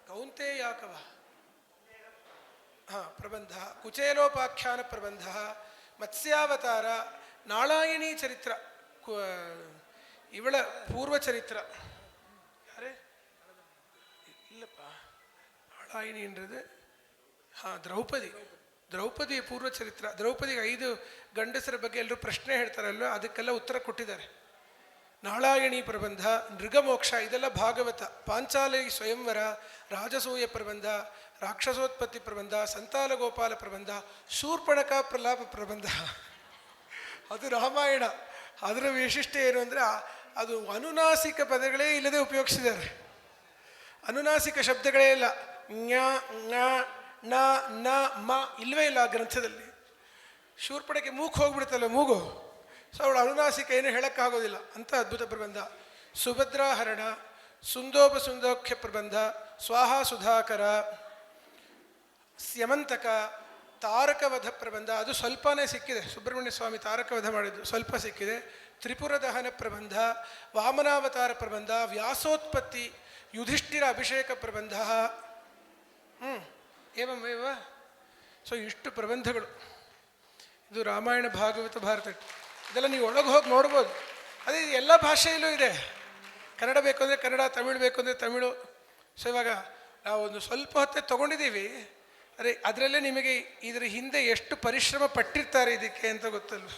ಕೌಂತೆಯಾಕವ ಪ್ರಬಂಧ, ಕುಚೇಲೋಪಾಖ್ಯಾನ ಪ್ರಬಂಧ, ಮತ್ಸ್ಯಾವತಾರ, ನಾಳಾಯಣಿ ಚರಿತ್ರ, ಇವಳ ಪೂರ್ವ ಚರಿತ್ರ. ಯಾರೇ ಇಲ್ಲಪ್ಪ, ನಾಳಾಯಣಿ ಎಂದ್ರೆ ದ್ರೌಪದಿಯ ಪೂರ್ವ ಚರಿತ್ರ. ದ್ರೌಪದಿಗೆ 5 ಗಂಡಸರ ಬಗ್ಗೆ ಎಲ್ಲರೂ ಪ್ರಶ್ನೆ ಹೇಳ್ತಾರಲ್ವ, ಅದಕ್ಕೆಲ್ಲ ಉತ್ತರ ಕೊಟ್ಟಿದ್ದಾರೆ. ನಾಳಾಯಣಿ ಪ್ರಬಂಧ, ನೃಗಮೋಕ್ಷ, ಇದೆಲ್ಲ ಭಾಗವತ. ಪಾಂಚಾಲಿ ಸ್ವಯಂವರ, ರಾಜಸೂಯ ಪ್ರಬಂಧ, ರಾಕ್ಷಸೋತ್ಪತ್ತಿ ಪ್ರಬಂಧ, ಸಂತಾಲ ಗೋಪಾಲ ಪ್ರಬಂಧ, ಶೂರ್ಪಣಕ ಪ್ರಲಾಪ ಪ್ರಬಂಧ, ಅದು ರಾಮಾಯಣ. ಅದರ ವೈಶಿಷ್ಟ್ಯ ಏನು ಅಂದರೆ ಅದು ಅನುನಾಸಿಕ ಪದಗಳೇ ಇಲ್ಲದೆ ಉಪಯೋಗಿಸಿದ್ದಾರೆ. ಅನುನಾಸಿಕ ಶಬ್ದಗಳೇ ಇಲ್ಲ. ಞ ಞ ನ ನ ಮ ಇಲ್ಲವೇ ಇಲ್ಲ ಆ ಗ್ರಂಥದಲ್ಲಿ. ಶೂರ್ಪಣಕ್ಕೆ ಮೂಗು ಹೋಗ್ಬಿಡುತ್ತಲ್ಲ, ಮೂಗು. ಸೊ ಅವಳು ಅನುನಾಸಿಕ ಏನು ಹೇಳೋಕ್ಕಾಗೋದಿಲ್ಲ ಅಂತ ಅದ್ಭುತ ಪ್ರಬಂಧ. ಸುಭದ್ರಾಹರಣ, ಸುಂದೋಪಸುಂದೋಖ್ಯ ಪ್ರಬಂಧ, ಸ್ವಾಹ ಸುಧಾಕರ, ಸ್ಯಮಂತಕ, ತಾರಕವಧ ಪ್ರಬಂಧ, ಅದು ಸ್ವಲ್ಪನೇ ಸಿಕ್ಕಿದೆ. ಸುಬ್ರಹ್ಮಣ್ಯ ಸ್ವಾಮಿ ತಾರಕವಧ ಮಾಡಿದ್ದು ಸ್ವಲ್ಪ ಸಿಕ್ಕಿದೆ. ತ್ರಿಪುರ ದಹನ ಪ್ರಬಂಧ, ವಾಮನಾವತಾರ ಪ್ರಬಂಧ, ವ್ಯಾಸೋತ್ಪತ್ತಿ, ಯುಧಿಷ್ಠಿರ ಅಭಿಷೇಕ ಪ್ರಬಂಧ, ಏವಮೇವ. ಸೊ ಇಷ್ಟು ಪ್ರಬಂಧಗಳು. ಇದು ರಾಮಾಯಣ, ಭಾಗವತ, ಭಾರತ. ಇದೆಲ್ಲ ನೀವು ಒಳಗೆ ಹೋಗಿ ನೋಡ್ಬೋದು. ಅದೇ ಎಲ್ಲ ಭಾಷೆಯಲ್ಲೂ ಇದೆ. ಕನ್ನಡ ಬೇಕು ಅಂದರೆ ಕನ್ನಡ, ತಮಿಳು ಬೇಕು ಅಂದರೆ ತಮಿಳು. ಸೊ ಇವಾಗ ನಾವು ಒಂದು ಸ್ವಲ್ಪ ಹೊತ್ತೇ ತೊಗೊಂಡಿದ್ದೀವಿ. ಅರೆ ಅದರಲ್ಲೇ ನಿಮಗೆ ಇದರ ಹಿಂದೆ ಎಷ್ಟು ಪರಿಶ್ರಮ ಪಟ್ಟಿರ್ತಾರೆ ಇದಕ್ಕೆ ಅಂತ ಗೊತ್ತಲ್ಲ.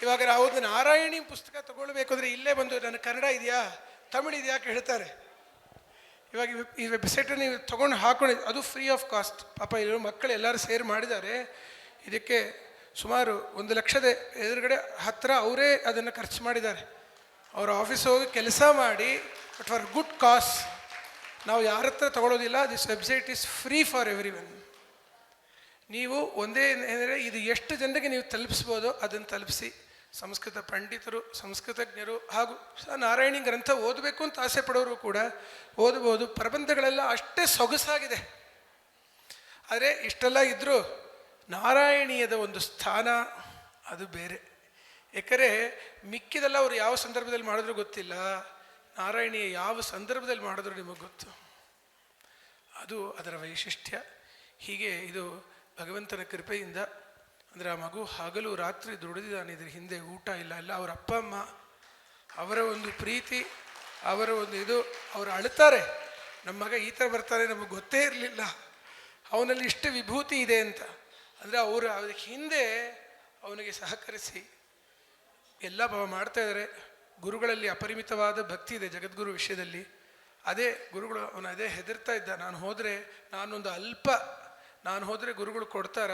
ಇವಾಗ ನಾವು ನಾರಾಯಣಿ ಪುಸ್ತಕ ತೊಗೊಳ್ಬೇಕು ಅಂದರೆ ಇಲ್ಲೇ ಬಂದು ನನ್ನ ಕನ್ನಡ ಇದೆಯಾ, ತಮಿಳು ಇದೆಯಾ ಹೇಳ್ತಾರೆ. ಇವಾಗ ಈ ವೆಬ್ಸೈಟನ್ನು ನೀವು ತೊಗೊಂಡು ಹಾಕೊಂಡು, ಅದು ಫ್ರೀ ಆಫ್ ಕಾಸ್ಟ್. ಪಾಪ ಇರೋ ಮಕ್ಕಳು ಎಲ್ಲರೂ ಸೇರಿ ಮಾಡಿದ್ದಾರೆ. ಇದಕ್ಕೆ ಸುಮಾರು 1 ಲಕ್ಷದ ಎದುರುಗಡೆ ಹತ್ತಿರ ಅವರೇ ಅದನ್ನು ಖರ್ಚು ಮಾಡಿದ್ದಾರೆ. ಅವರ ಆಫೀಸ್ ಹೋಗಿ ಕೆಲಸ ಮಾಡಿ, ಬಟ್ ಫಾರ್ ಗುಡ್ ಕಾಸ್. ನಾವು ಯಾರ ಹತ್ರ ತೊಗೊಳ್ಳೋದಿಲ್ಲ. This website is free for everyone. ನೀವು ಒಂದೇ ಅಂದರೆ ಇದು ಎಷ್ಟು ಜನರಿಗೆ ನೀವು ತಲುಪಿಸ್ಬೋದೋ ಅದನ್ನು ತಲುಪಿಸಿ. ಸಂಸ್ಕೃತ ಪಂಡಿತರು, ಸಂಸ್ಕೃತಜ್ಞರು ಹಾಗೂ ನಾರಾಯಣಿ ಗ್ರಂಥ ಓದಬೇಕು ಅಂತ ಆಸೆ ಪಡೋರು ಕೂಡ ಓದಬಹುದು. ಪ್ರಬಂಧಗಳೆಲ್ಲ ಅಷ್ಟೇ ಸೊಗಸಾಗಿದೆ. ಆದರೆ ಇಷ್ಟೆಲ್ಲ ಇದ್ದರೂ ನಾರಾಯಣೀಯದ ಒಂದು ಸ್ಥಾನ ಅದು ಬೇರೆ. ಯಾಕಂದರೆ ಮಿಕ್ಕಿದೆಲ್ಲ ಅವರು ಯಾವ ಸಂದರ್ಭದಲ್ಲಿ ಮಾಡಿದ್ರು ಗೊತ್ತಿಲ್ಲ, ನಾರಾಯಣೀಯ ಯಾವ ಸಂದರ್ಭದಲ್ಲಿ ಮಾಡಿದ್ರು ನಿಮಗೆ ಗೊತ್ತು. ಅದು ಅದರ ವೈಶಿಷ್ಟ್ಯ. ಹೀಗೆ ಇದು ಭಗವಂತನ ಕೃಪೆಯಿಂದ. ಅಂದರೆ ಆ ಮಗು ಹಗಲು ರಾತ್ರಿ ದುಡಿದಿದ್ದಾನೆ. ಇದ್ರ ಹಿಂದೆ ಊಟ ಇಲ್ಲ, ಎಲ್ಲ ಅವರ ಅಪ್ಪ ಅಮ್ಮ, ಅವರ ಒಂದು ಪ್ರೀತಿ, ಅವರ ಒಂದು ಇದು. ಅವರು ಅಳ್ತಾರೆ, ನಮ್ಮ ಮಗ ಈ ಥರ ಬರ್ತಾರೆ, ನಮಗೆ ಗೊತ್ತೇ ಇರಲಿಲ್ಲ, ಅವನಲ್ಲಿ ಇಷ್ಟು ವಿಭೂತಿ ಇದೆ ಅಂತ. ಅಂದರೆ ಅವರು ಅದಕ್ಕೆ ಹಿಂದೆ ಅವನಿಗೆ ಸಹಕರಿಸಿ ಎಲ್ಲ ಮಾಡ್ತಾಯಿದ್ದಾರೆ. ಗುರುಗಳಲ್ಲಿ ಅಪರಿಮಿತವಾದ ಭಕ್ತಿ ಇದೆ ಜಗದ್ಗುರು ವಿಷಯದಲ್ಲಿ. ಅದೇ ಗುರುಗಳು ಅವನು ಅದೇ ಹೆದರ್ತಾ ಇದ್ದ, ನಾನು ಹೋದರೆ ಗುರುಗಳು ಕೊಡ್ತಾರ.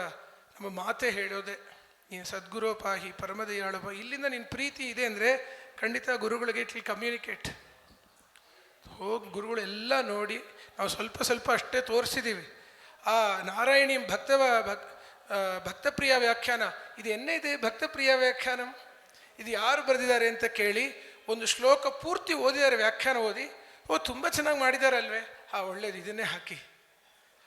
ನಮ್ಮ ಮಾತೆ ಹೇಳೋದೆ, ನೀನು ಸದ್ಗುರು ಪಾಹಿ ಪರಮದಯಾಳು ಪಾಹಿ. ಇಲ್ಲಿಂದ ನಿನ್ನ ಪ್ರೀತಿ ಇದೆ ಅಂದರೆ ಖಂಡಿತ ಗುರುಗಳಿಗೆ ಇಟ್ ವಿಲ್ ಕಮ್ಯುನಿಕೇಟ್. ಹೋಗಿ ಗುರುಗಳೆಲ್ಲ ನೋಡಿ, ನಾವು ಸ್ವಲ್ಪ ಅಷ್ಟೇ ತೋರಿಸಿದ್ದೀವಿ. ಆ ನಾರಾಯಣಿ ಭಕ್ತಪ್ರಿಯ ವ್ಯಾಖ್ಯಾನ, ಇದು ಎನ್ನೇ ಭಕ್ತಪ್ರಿಯ ವ್ಯಾಖ್ಯಾನ, ಇದು ಯಾರು ಬರೆದಿದ್ದಾರೆ ಅಂತ ಕೇಳಿ ಒಂದು ಶ್ಲೋಕ ಪೂರ್ತಿ ಓದಿದ್ದಾರೆ. ವ್ಯಾಖ್ಯಾನ ಓದಿ, ತುಂಬ ಚೆನ್ನಾಗಿ ಮಾಡಿದ್ದಾರೆ ಅಲ್ವೇ, ಒಳ್ಳೇದು, ಇದನ್ನೇ ಹಾಕಿ.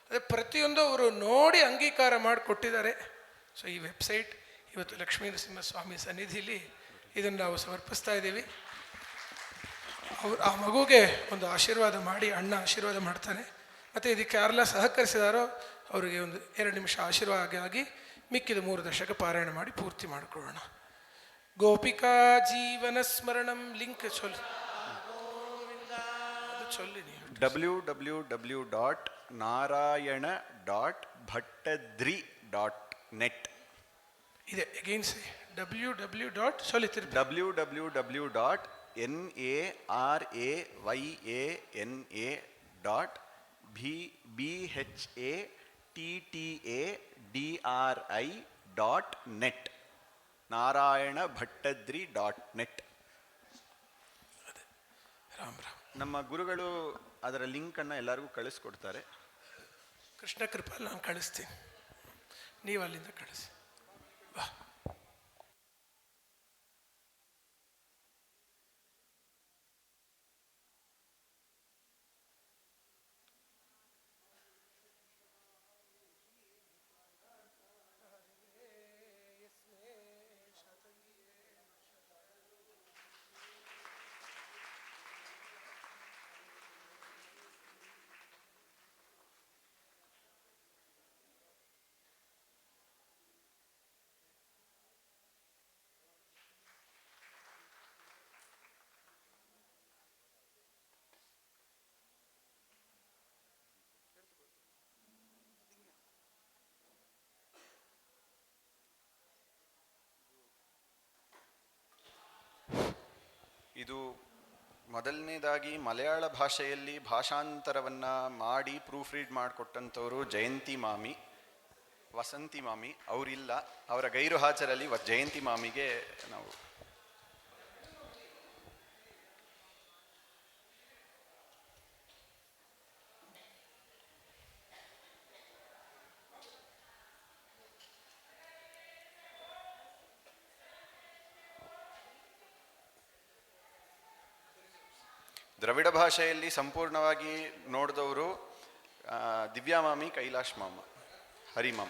ಅದೇ ಪ್ರತಿಯೊಂದು ಅವರು ನೋಡಿ ಅಂಗೀಕಾರ ಮಾಡಿಕೊಟ್ಟಿದ್ದಾರೆ. ಸೊ ಈ ವೆಬ್ಸೈಟ್ ಇವತ್ತು ಲಕ್ಷ್ಮೀ ನರಸಿಂಹಸ್ವಾಮಿ ಸನ್ನಿಧಿಯಲ್ಲಿ ಇದನ್ನು ನಾವು ಸಮರ್ಪಿಸ್ತಾ ಇದ್ದೀವಿ. ಆ ಮಗುಗೆ ಒಂದು ಆಶೀರ್ವಾದ ಮಾಡಿ, ಅಣ್ಣ ಆಶೀರ್ವಾದ ಮಾಡ್ತಾನೆ. ಮತ್ತು ಇದಕ್ಕೆ ಯಾರೆಲ್ಲ ಸಹಕರಿಸಿದಾರೋ ಅವರಿಗೆ ಒಂದು 2 ನಿಮಿಷ ಆಶೀರ್ವಾದ ಆಗಿ ಮಿಕ್ಕಿದ 3 ದಶಕ ಪಾರಾಯಣ ಮಾಡಿ ಪೂರ್ತಿ ಮಾಡಿಕೊಳ್ಳೋಣ. ಗೋಪಿಕಾ ಜೀವನ ಸ್ಮರಣಂ ಲಿಂಕ್ ಚೊಲ್ಲಿ ನೀವು www.narayana.bhattadri.net ಇದೆ. ಅಗೈನ್ ಸೇ www.narayana.bhattadri.net BHATTADRI.net ನಾರಾಯಣ ಭಟ್ಟದ್ರಿ.net. ರಾಮ್ ರಾಮ್. ನಮ್ಮ ಗುರುಗಳು ಅದರ ಲಿಂಕನ್ನು ಎಲ್ಲರಿಗೂ ಕಳಿಸ್ಕೊಡ್ತಾರೆ. ಕೃಷ್ಣ ಕೃಪಾ ನಾನು ಕಳಿಸ್ತೀನಿ, ನೀವು ಅಲ್ಲಿಂದ ಕಳಿಸಿ. ಬಾ. ಇದು ಮೊದಲನೇದಾಗಿ ಮಲಯಾಳ ಭಾಷೆಯಲ್ಲಿ ಭಾಷಾಂತರವನ್ನು ಮಾಡಿ ಪ್ರೂಫ್ ರೀಡ್ ಮಾಡಿಕೊಟ್ಟಂಥವ್ರು ಜಯಂತಿ ಮಾಮಿ, ವಸಂತಿ ಮಾಮಿ. ಅವರಿಲ್ಲ, ಅವರ ಗೈರು ಹಾಜರಲ್ಲಿ ಜಯಂತಿ ಮಾಮಿಗೆ ನಾವು ದ್ರವಿಡ ಭಾಷೆಯಲ್ಲಿ ಸಂಪೂರ್ಣವಾಗಿ ನೋಡಿದವರು ದಿವ್ಯಾಮಾಮಿ, ಕೈಲಾಶ್ ಮಾಮ, ಹರಿಮಾಮ.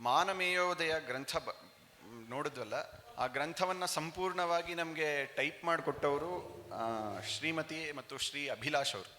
ಮಾನಮೇಯೋದಯ ಗ್ರಂಥ ನೋಡಿದ್ವಲ್ಲ, ಆ ಗ್ರಂಥವನ್ನು ಸಂಪೂರ್ಣವಾಗಿ ನಮಗೆ ಟೈಪ್ ಮಾಡಿಕೊಟ್ಟವರು ಶ್ರೀಮತಿ ಮತ್ತು ಶ್ರೀ ಅಭಿಲಾಷ್ ಅವರು.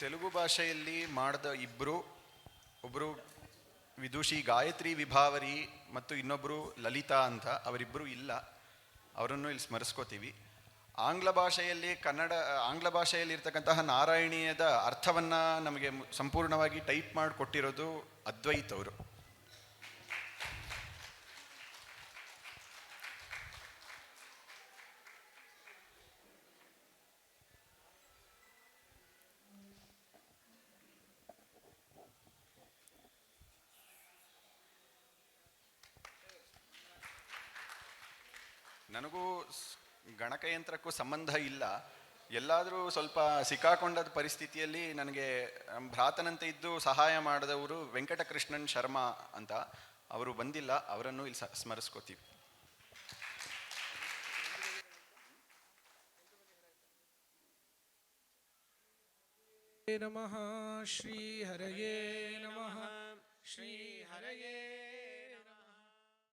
ತೆಲುಗು ಭಾಷೆಯಲ್ಲಿ ಮಾಡಿದ ಒಬ್ಬರು ವಿದುಷಿ ಗಾಯತ್ರಿ ವಿಭಾವರಿ ಮತ್ತು ಇನ್ನೊಬ್ಬರು ಲಲಿತಾ ಅಂತ, ಅವರಿಬ್ಬರು ಇಲ್ಲ, ಅವರನ್ನು ಇಲ್ಲಿ ಸ್ಮರಿಸ್ಕೋತೀವಿ. ಆಂಗ್ಲ ಭಾಷೆಯಲ್ಲಿ ಇರ್ತಕ್ಕಂತಹ ನಾರಾಯಣೀಯದ ಅರ್ಥವನ್ನು ನಮಗೆ ಸಂಪೂರ್ಣವಾಗಿ ಟೈಪ್ ಮಾಡಿಕೊಟ್ಟಿರೋದು ಅದ್ವೈತ್ ಅವರು. ನನಗೂ ಗಣಕಯಂತ್ರಕ್ಕೂ ಸಂಬಂಧ ಇಲ್ಲ. ಎಲ್ಲಾದರೂ ಸ್ವಲ್ಪ ಸಿಕ್ಕಾಕೊಂಡದ ಪರಿಸ್ಥಿತಿಯಲ್ಲಿ ನನಗೆ ಭ್ರಾತನಂತೆ ಇದ್ದು ಸಹಾಯ ಮಾಡಿದವರು ವೆಂಕಟಕೃಷ್ಣನ್ ಶರ್ಮಾ ಅಂತ, ಅವರು ಬಂದಿಲ್ಲ, ಅವರನ್ನು ಇಲ್ಲಿ ಸ್ಮರಿಸ್ಕೋತೀವಿ. ನಮಃ ಶ್ರೀ ಹರಯೇ ನಮಃ ಶ್ರೀ ಹರಯೇ